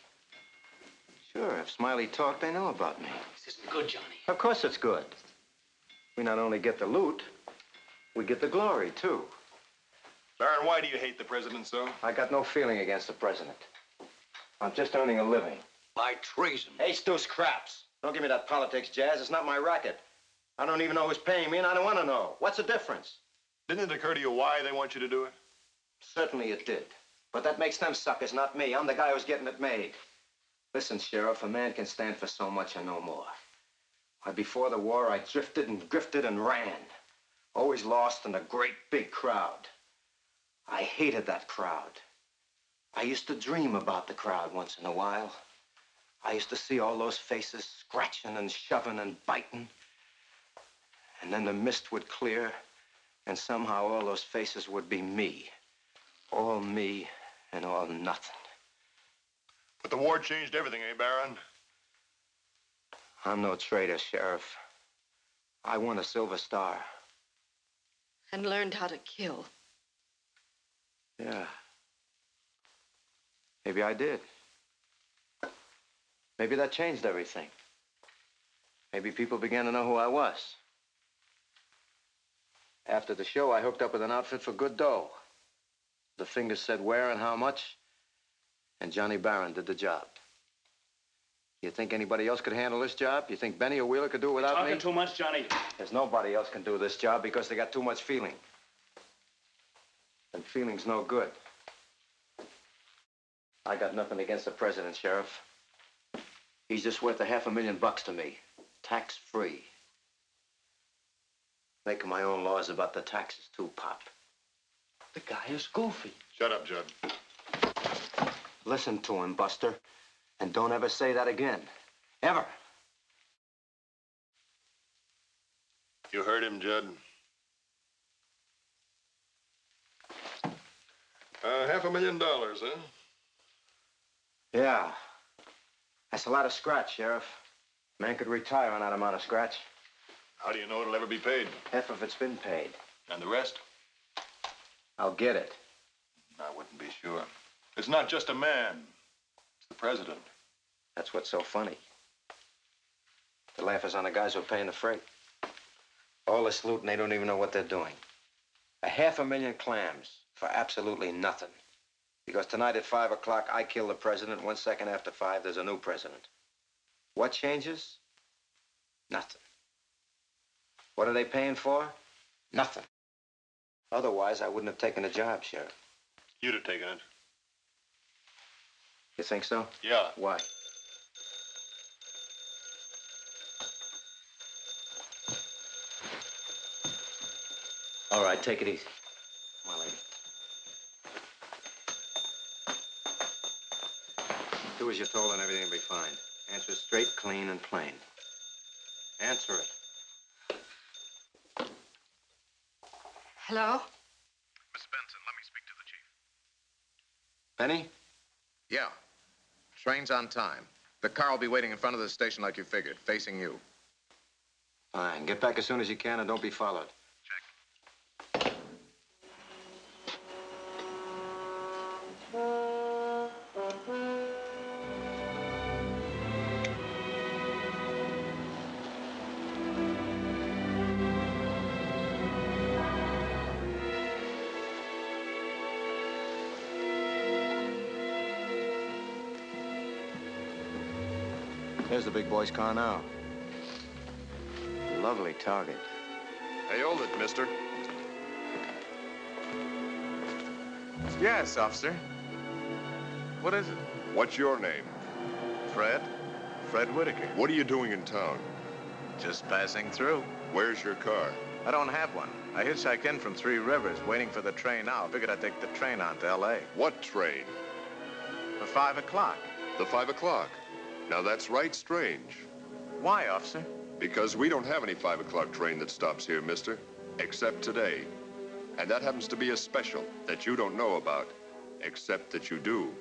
Sure, if Smiley talked, they know about me.
This isn't good, Johnny.
Of course it's good. We not only get the loot, we get the glory, too.
Baron, why do you hate the president so?
I got no feeling against the president. I'm just earning a living.
By treason.
Hey, Stu's craps. Don't give me that politics, Jazz. It's not my racket. I don't even know who's paying me, and I don't want to know. What's the difference?
Didn't it occur to you why they want you to do it?
Certainly it did. But that makes them suckers, not me. I'm the guy who's getting it made. Listen, Sheriff, a man can stand for so much and no more. Why, before the war, I drifted and grifted and ran. Always lost in a great big crowd. I hated that crowd. I used to dream about the crowd once in a while. I used to see all those faces scratching and shoving and biting. And then the mist would clear, and somehow all those faces would be me. All me and all nothing.
But the war changed everything, eh, Baron?
I'm no traitor, Sheriff. I won a Silver Star.
And learned how to kill.
Yeah. Maybe I did. Maybe that changed everything. Maybe people began to know who I was. After the show, I hooked up with an outfit for good dough. The fingers said where and how much, and Johnny Barron did the job. You think anybody else could handle this job? You think Benny or Wheeler could do it without me?
Talking too much, Johnny.
There's nobody else can do this job because they got too much feeling. And feeling's no good. I got nothing against the president, Sheriff. He's just worth $500,000 to me, tax-free. Making my own laws about the taxes, too, Pop. The guy is goofy.
Shut up, Judd.
Listen to him, Buster, and don't ever say that again. Ever.
You heard him, Judd.
$500,000, huh?
Yeah. That's a lot of scratch, Sheriff. Man could retire on that amount of scratch.
How do you know it'll ever be paid?
Half of it's been paid.
And the rest?
I'll get it.
I wouldn't be sure. It's not just a man. It's the president.
That's what's so funny. The laugh is on the guys who are paying the freight. All this loot and they don't even know what they're doing. 500,000 clams for absolutely nothing. Because tonight at 5 o'clock, I kill the president. 1 second after 5, there's a new president. What changes? Nothing. What are they paying for? Nothing. Otherwise, I wouldn't have taken the job, Sheriff.
You'd have taken it.
You think so?
Yeah.
Why? All right, take it easy. Come on, lady. Do as you're told and everything will be fine. Answer straight, clean, and plain. Answer it.
Hello?
Miss Benson, let me speak to the chief.
Penny?
Yeah. Train's on time. The car will be waiting in front of the station like you figured, facing you.
Fine. Get back as soon as you can and don't be followed. There's the big boy's car now. Lovely target.
Hey, hold it, mister.
Yes, officer. What is it?
What's your name?
Fred. Fred Whitaker.
What are you doing in town?
Just passing through.
Where's your car?
I don't have one. I hitchhiked in from 3 Rivers, waiting for the train now. Figured I'd take the train on to L.A.
What train?
For 5 o'clock.
The 5 o'clock. Now, that's right strange.
Why, officer?
Because we don't have any 5 o'clock train that stops here, mister. Except today. And that happens to be a special that you don't know about. Except that you do.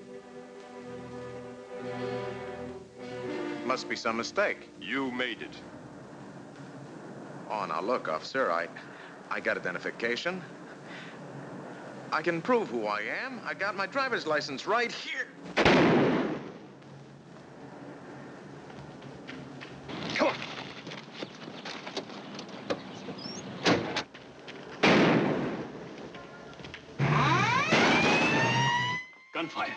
Must be some mistake.
You made it.
Oh, now look, officer, I got identification. I can prove who I am. I got my driver's license right here. Come on.
Gunfire.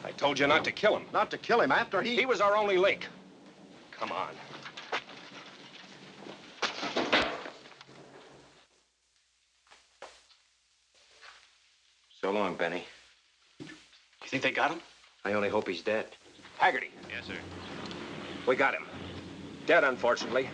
I told you not to kill him.
Not to kill him after he...
He was our only link. Come on. So long, Benny.
You think they got him?
I only hope he's dead.
Haggerty.
Yes, sir.
We got him. Dead, unfortunately.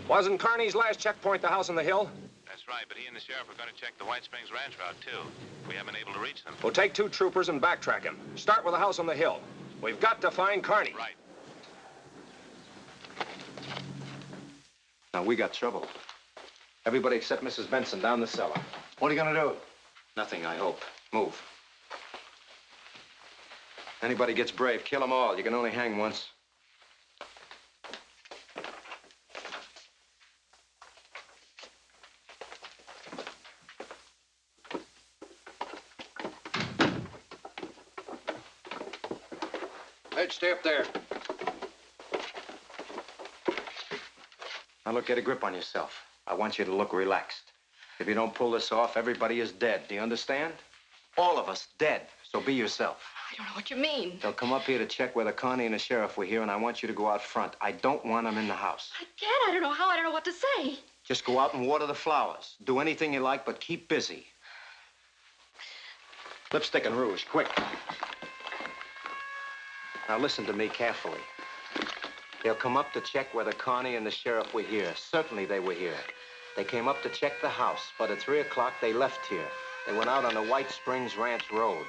Wasn't Carney's last checkpoint the house on the hill?
That's right, but he and the sheriff are going to check the White Springs Ranch route, too. We haven't been able to reach them.
We'll take 2 troopers and backtrack him. Start with the house on the hill. We've got to find Carney.
Right.
Now, we got trouble. Everybody except Mrs. Benson down the cellar.
What are you gonna do?
Nothing, I hope. Move. Anybody gets brave, kill them all. You can only hang once.
Ed, stay up there.
Now, look, get a grip on yourself. I want you to look relaxed. If you don't pull this off, everybody is dead. Do you understand? All of us dead. So be yourself.
I don't know what you mean.
They'll come up here to check whether Connie and the sheriff were here, and I want you to go out front. I don't want them in the house.
I can't. I don't know how. I don't know what to say.
Just go out and water the flowers. Do anything you like, but keep busy. Lipstick and rouge, quick. Now listen to me carefully. They'll come up to check whether Connie and the sheriff were here. Certainly they were here. They came up to check the house, but at 3 o'clock they left here. They went out on the White Springs Ranch Road.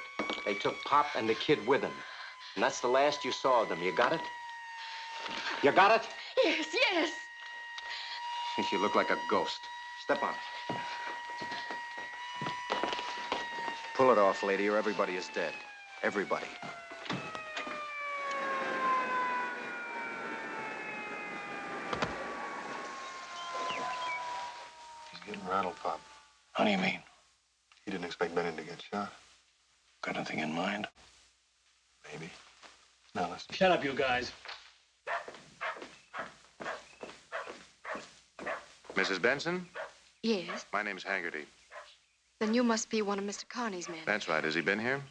They took Pop and the kid with them. And that's the last you saw of them. You got it? You got it?
Yes, yes.
You look like a ghost. Step on it. Pull it off, lady, or everybody is dead. Everybody.
He's getting rattled, Pop.
How do you mean?
He didn't expect Benny to get shot.
Got anything in mind?
Maybe. Now listen.
Shut up, you guys.
Mrs. Benson?
Yes.
My name's Haggerty.
Then you must be one of Mr. Carney's men.
That's right. Has he been here?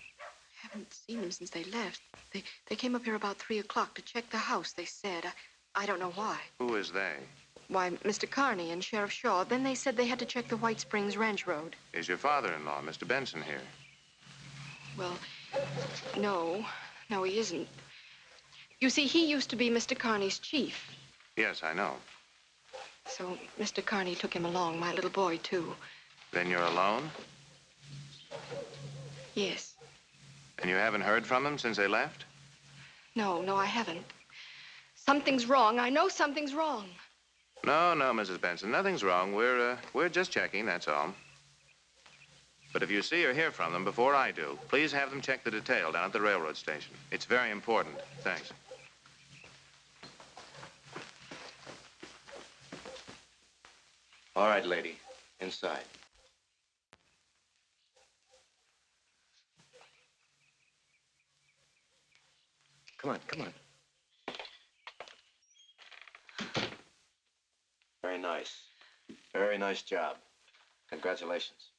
I haven't seen him since they left. They came up here about 3 o'clock to check the house, they said. I don't know why.
Who is they?
Why, Mr. Carney and Sheriff Shaw. Then they said they had to check the White Springs Ranch Road.
Is your father-in-law, Mr. Benson, here?
Well, no. No, he isn't. You see, he used to be Mr. Carney's chief.
Yes, I know.
So Mr. Carney took him along, my little boy, too.
Then you're alone?
Yes.
And you haven't heard from them since they left?
No, I haven't. Something's wrong. I know something's wrong.
No, Mrs. Benson. Nothing's wrong. We're just checking, that's all. But if you see or hear from them before I do, please have them check the detail down at the railroad station. It's very important. Thanks.
All right, lady. Inside. Come on. Very nice. Very nice job. Congratulations.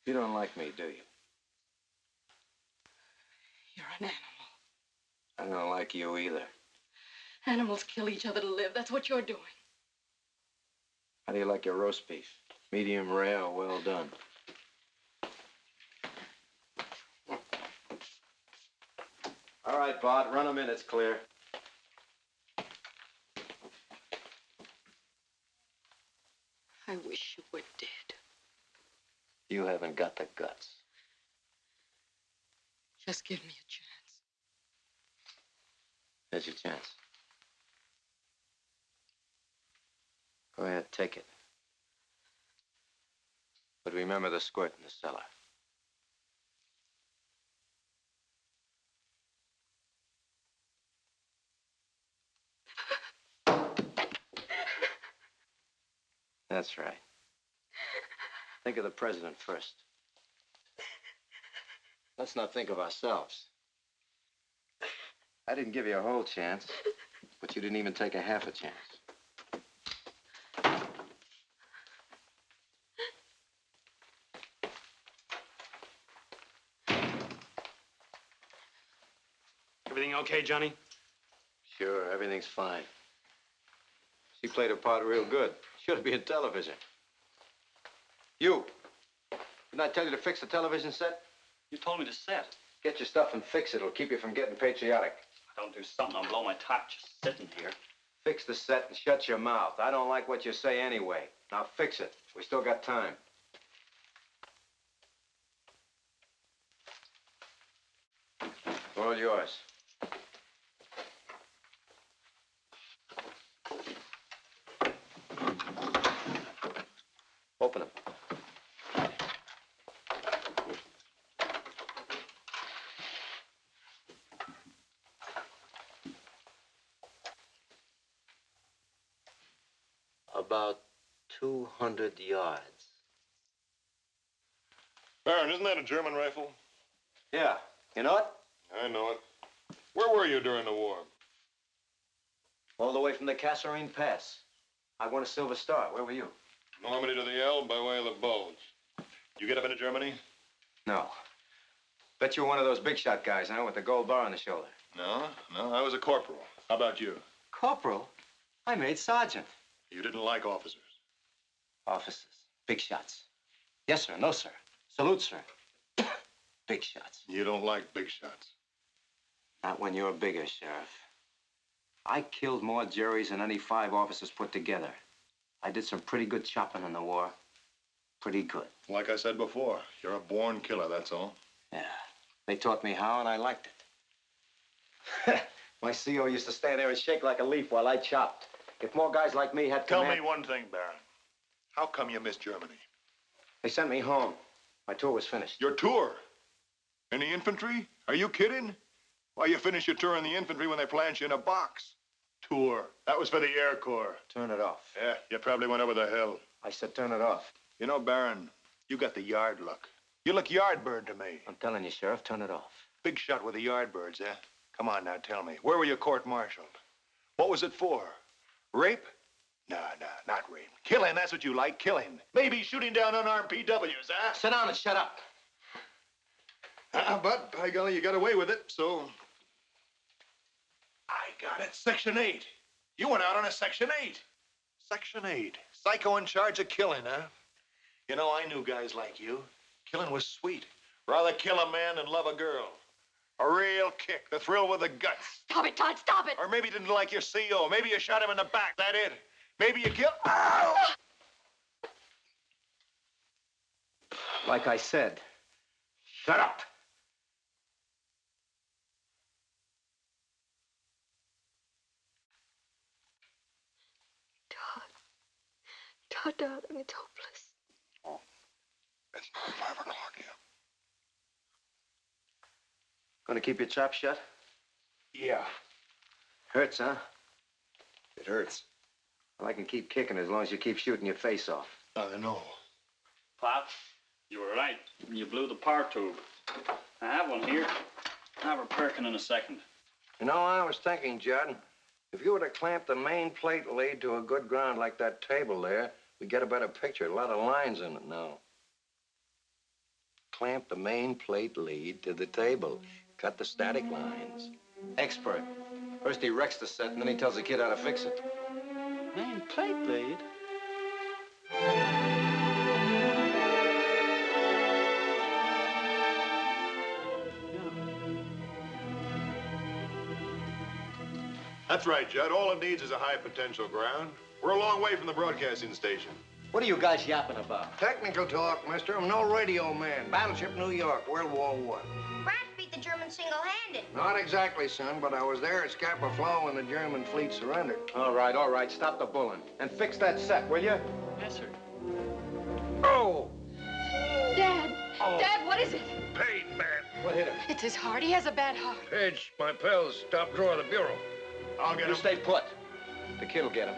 You don't like me, do you?
You're an animal.
I don't like you either.
Animals kill each other to live. That's what you're doing.
How do you like your roast beef? Medium rare or well done? All right, Bart, run 'em in. It's clear.
I wish you were dead.
You haven't got the guts.
Just give me a chance.
Here's your chance. Go ahead, take it. But remember the squirt in the cellar. That's right. Think of the president first. Let's not think of ourselves. I didn't give you a whole chance, but you didn't even take a half a chance.
Everything okay, Johnny?
Sure, everything's fine. She played her part real good. Should be in television. You! Didn't I tell you to fix the television set?
You told me to sit.
Get your stuff and fix it. It'll keep you from getting patriotic.
If I don't do something, I'll blow my top just sitting here.
Fix the set and shut your mouth. I don't like what you say anyway. Now fix it. We still got time. All yours. Open them. About 200 yards.
Baron, isn't that a German rifle?
Yeah. You know it?
I know it. Where were you during the war?
All the way from the Kasserine Pass. I won a Silver Star. Where were you?
Normandy to the Elbe by way of the Bulge. You get up into Germany?
No. Bet you were one of those big shot guys, huh? With the gold bar on the shoulder.
No, I was a corporal. How about you?
Corporal? I made sergeant.
You didn't like officers?
Officers. Big shots. Yes, sir. No, sir. Salute, sir. Big shots.
You don't like big shots?
Not when you're bigger, Sheriff. I killed more Jerrys than any 5 officers put together. I did some pretty good chopping in the war. Pretty good.
Like I said before, you're a born killer, that's all.
Yeah. They taught me how, and I liked it. My CO used to stand there and shake like a leaf while I chopped. If more guys like me had
Tell
command...
me one thing, Baron. How come you missed Germany?
They sent me home. My tour was finished.
Your tour? In the infantry? Are you kidding? Why, you finish your tour in the infantry when they plant you in a box. Tour. That was for the Air Corps.
Turn it off.
Yeah, you probably went over the hill.
I said turn it off.
You know, Baron, you got the yard look. You look yardbird to me.
I'm telling you, Sheriff, turn it off.
Big shot with the yardbirds, eh? Come on now, tell me. Where were you court-martialed? What was it for? Rape? No, not rape. Killing, that's what you like, killing. Maybe shooting down unarmed PWs, huh?
Sit down and shut up.
But, by golly, you got away with it, so... I got it. Section 8. You went out on a Section 8. Section 8. Psycho in charge of killing, huh? You know, I knew guys like you. Killing was sweet. Rather kill a man than love a girl. A real kick, the thrill with the guts.
Stop it, Todd, stop it!
Or maybe you didn't like your CO. Maybe you shot him in the back, that it. Maybe you killed... Ow!
Like I said, shut up.
Todd, darling, it's hopeless.
Oh, it's not 5 o'clock yet.
Gonna keep your chop shut?
Yeah.
Hurts, huh?
It hurts.
Well, I can keep kicking as long as you keep shooting your face off.
I know.
Pop, you were right. You blew the power tube. I have one here. I'll have her perking in a second.
You know, I was thinking, Judd, if you were to clamp the main plate lead to a good ground like that table there, we'd get a better picture. A lot of lines in it now. Clamp the main plate lead to the table. Cut the static lines. Expert. First he wrecks the set, and then he tells the kid how to fix it.
Main plate lead?
That's right, Judd. All it needs is a high potential ground. We're a long way from the broadcasting station.
What are you guys yapping about?
Technical talk, mister. I'm no radio man. Battleship New York, World War I.
France beat the Germans single-handed.
Not exactly, son, but I was there at Scapa Flow when the German fleet surrendered.
All right. Stop the bulling. And fix that set, will you?
Yes, sir.
Oh!
Dad!
Oh.
Dad, what is it?
Pain, man.
What hit him?
It's his heart. He has a bad heart.
Page, my pals, top drawer of the bureau.
I'll get
You
him.
stay put. The kid'll get him.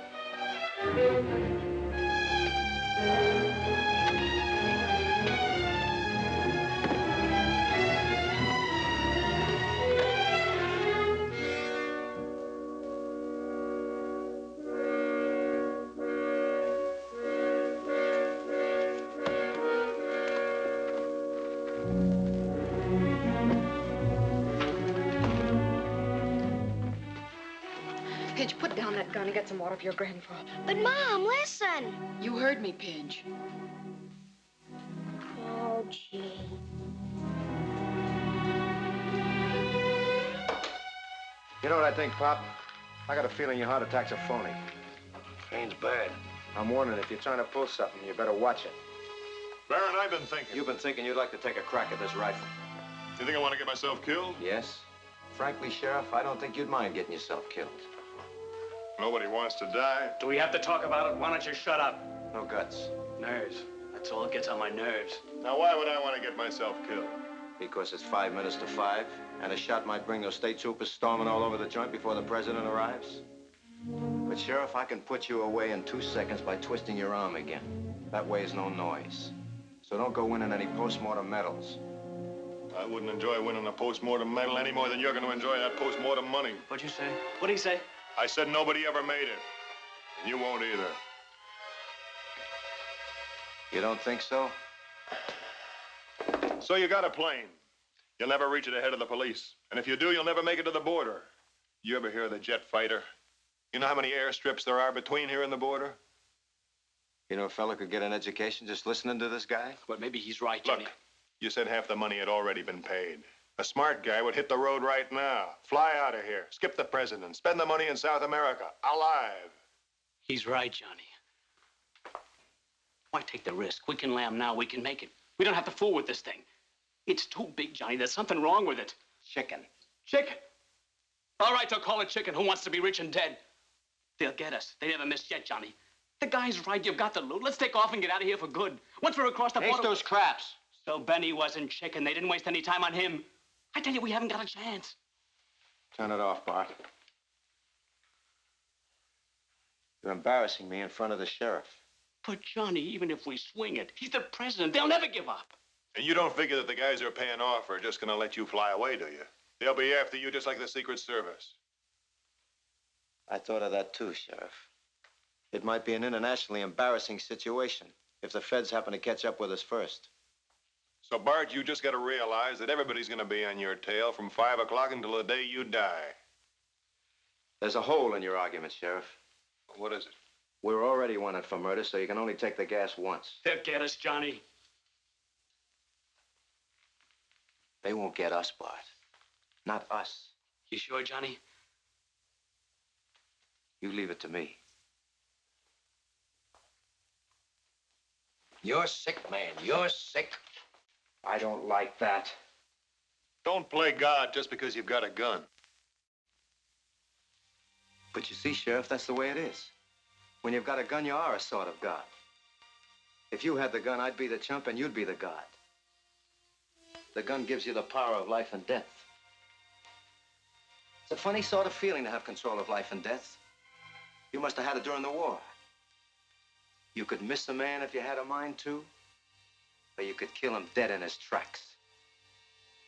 Pidge, put down that gun and get some water for your grandfather.
But, Mom, listen.
You heard me, Pidge.
Oh, gee.
You know what I think, Pop? I got a feeling your heart attack's a phony.
Pain's bad.
I'm warning, if you're trying to pull something, you better watch it.
Baron, I've been thinking.
You've been thinking you'd like to take a crack at this rifle.
You think I want to get myself killed?
Yes. Frankly, Sheriff, I don't think you'd mind getting yourself killed.
Nobody wants to die.
Do we have to talk about it? Why don't you shut up?
No guts.
Nerves. That's all that gets on my nerves.
Now, why would I want to get myself killed?
Because it's 5 minutes to 5, and a shot might bring those state troopers storming all over the joint before the president arrives. But, Sheriff, I can put you away in 2 seconds by twisting your arm again. That weighs no noise. So don't go winning any post-mortem medals.
I wouldn't enjoy winning a post-mortem medal any more than you're going to enjoy that post-mortem money.
What'd you say? What'd he say?
I said nobody ever made it. And you won't either.
You don't think so?
So you got a plane. You'll never reach it ahead of the police. And if you do, you'll never make it to the border. You ever hear of the jet fighter? You know how many airstrips there are between here and the border?
You know, a fella could get an education just listening to this guy?
But maybe he's right, Johnny.
Look, you said half the money had already been paid. A smart guy would hit the road right now, fly out of here, skip the president, spend the money in South America, alive.
He's right, Johnny. Why take the risk? We can lamb now, we can make it. We don't have to fool with this thing. It's too big, Johnny. There's something wrong with it.
Chicken.
Chicken? All right, they'll call it chicken. Who wants to be rich and dead? They'll get us. They never missed yet, Johnny. The guy's right. You've got the loot. Let's take off and get out of here for good. Once we're across the border...
Taste those craps.
So Benny wasn't chicken. They didn't waste any time on him. I tell you, we haven't got a chance.
Turn it off, Bart. You're embarrassing me in front of the sheriff.
But, Johnny, even if we swing it, he's the president. They'll never give up.
And you don't figure that the guys they're paying off are just going to let you fly away, do you? They'll be after you just like the Secret Service.
I thought of that too, Sheriff. It might be an internationally embarrassing situation if the feds happen to catch up with us first.
So, Bart, you just got to realize that everybody's going to be on your tail from 5 o'clock until the day you die.
There's a hole in your argument, Sheriff.
What is it?
We're already wanted for murder, so you can only take the gas once.
They'll get us, Johnny.
They won't get us, Bart. Not us.
You sure, Johnny?
You leave it to me.
You're sick, man. You're sick.
I don't like that.
Don't play God just because you've got a gun.
But you see, Sheriff, that's the way it is. When you've got a gun, you are a sort of God. If you had the gun, I'd be the chump and you'd be the God. The gun gives you the power of life and death. It's a funny sort of feeling to have control of life and death. You must have had it during the war. You could miss a man if you had a mind to, or you could kill him dead in his tracks.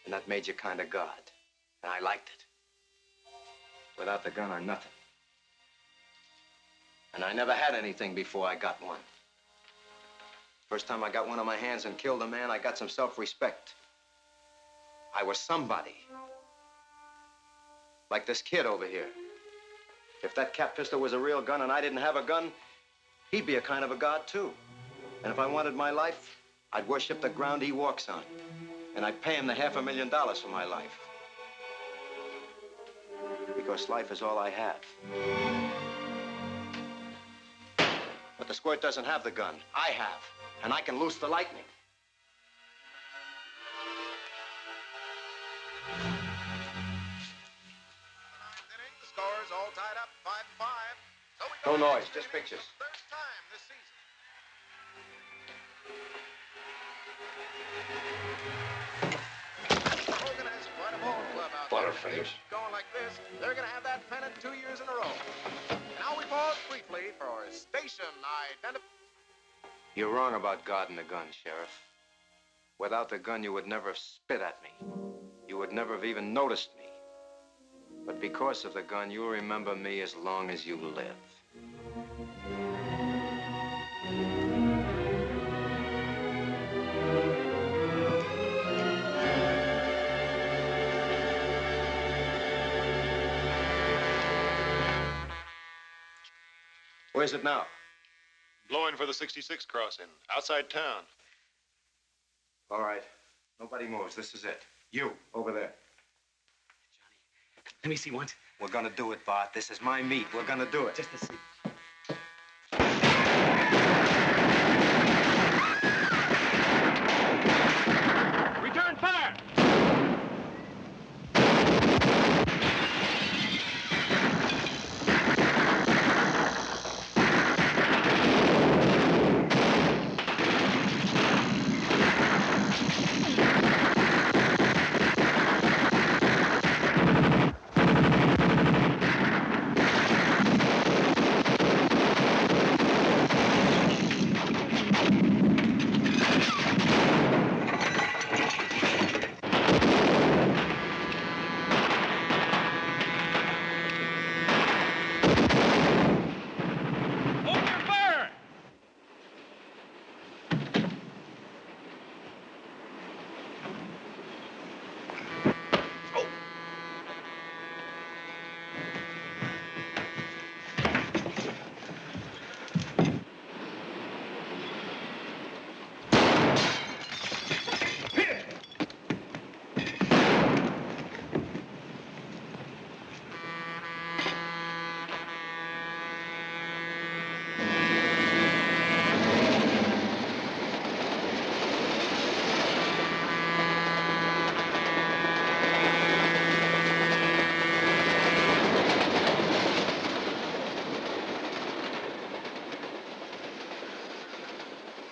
And that made you kind of God. And I liked it. Without the gun, I'm nothing. And I never had anything before I got one. First time I got one on my hands and killed a man, I got some self-respect. I was somebody. Like this kid over here. If that cap pistol was a real gun and I didn't have a gun, he'd be a kind of a god, too. And if I wanted my life, I'd worship the ground he walks on. And I'd pay him the $500,000 for my life. because life is all I have. But the squirt doesn't have the gun. I have. And I can loose the lightning.
The score's all tied up, 5-5.
No noise, just pictures.
First time this season. Hogan has quite a ball club out there.
Butterfingers.
Going like this, they're going to have that pennant 2 years in a row. Now we pause briefly for station identification.
You're wrong about guarding the gun, Sheriff. Without the gun, you would never have spit at me. You would never have even noticed me. But because of the gun, you'll remember me as long as you live. Where's it now?
Blowing for the 66 crossing, outside town.
All right. Nobody moves. This is it. You, over there.
Let me see once.
We're gonna do it, Bart. This is my meat. We're gonna do it.
Just to see.
Return fire!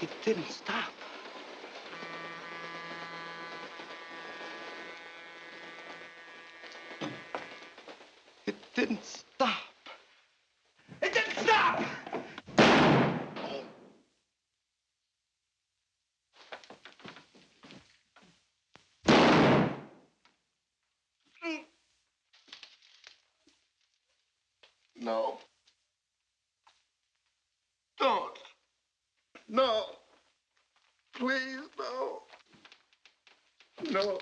It didn't stop. It didn't stop. It didn't stop!
No. Don't. No. Please, no. No.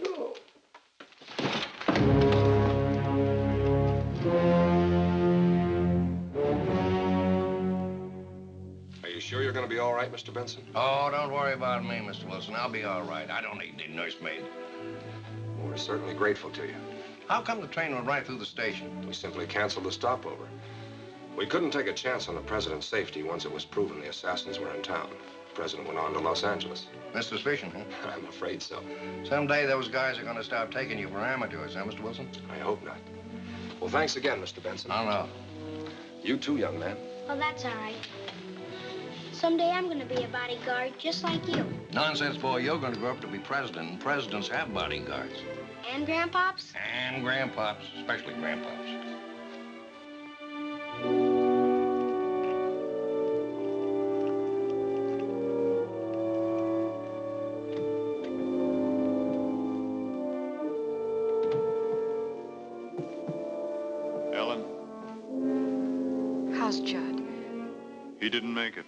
No.
Are you sure you're going to be all right, Mr. Benson?
Oh, don't worry about me, Mr. Wilson. I'll be all right. I don't need any nursemaid.
We're certainly grateful to you.
How come the train went right through the station?
We simply canceled the stopover. We couldn't take a chance on the president's safety once it was proven the assassins were in town. The president went on to Los Angeles.
That's suspicion, huh?
I'm afraid so.
Someday those guys are going to start taking you for amateurs, huh, Mr. Wilson?
I hope not. Well, thanks again, Mr. Benson.
I know.
You too, young man.
Well, that's all right. Someday I'm going to be a bodyguard just like you.
Nonsense, boy. You're going to grow up to be president, and presidents have bodyguards.
And grandpops?
And grandpops, especially grandpops.
Ellen,
How's Judd?
he didn't make it.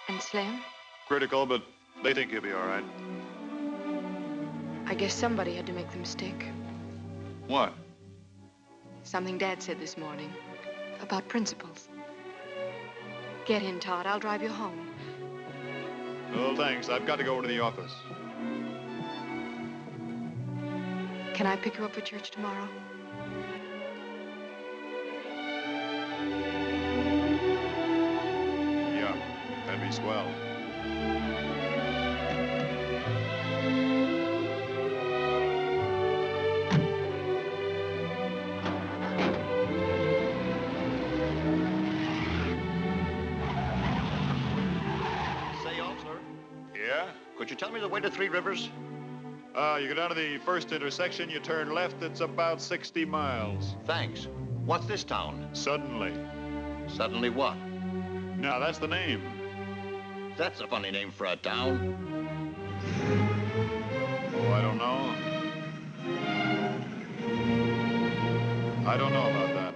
And Slim?
Critical, but they think he'll be all right.
I guess somebody had to make the mistake.
What?
Something Dad said this morning about principles. Get in, Todd. I'll drive you home.
Oh, thanks. I've got to go over to the office.
Can I pick you up for church tomorrow?
Yeah, that'd be swell.
Say, officer,
Yeah?
could you tell me the way to Three Rivers?
You go down to the first intersection, you turn left, it's about 60 miles.
Thanks. What's this town?
Suddenly.
Suddenly what?
Now, that's the name.
That's a funny name for a town.
Oh, I don't know. I don't know about that.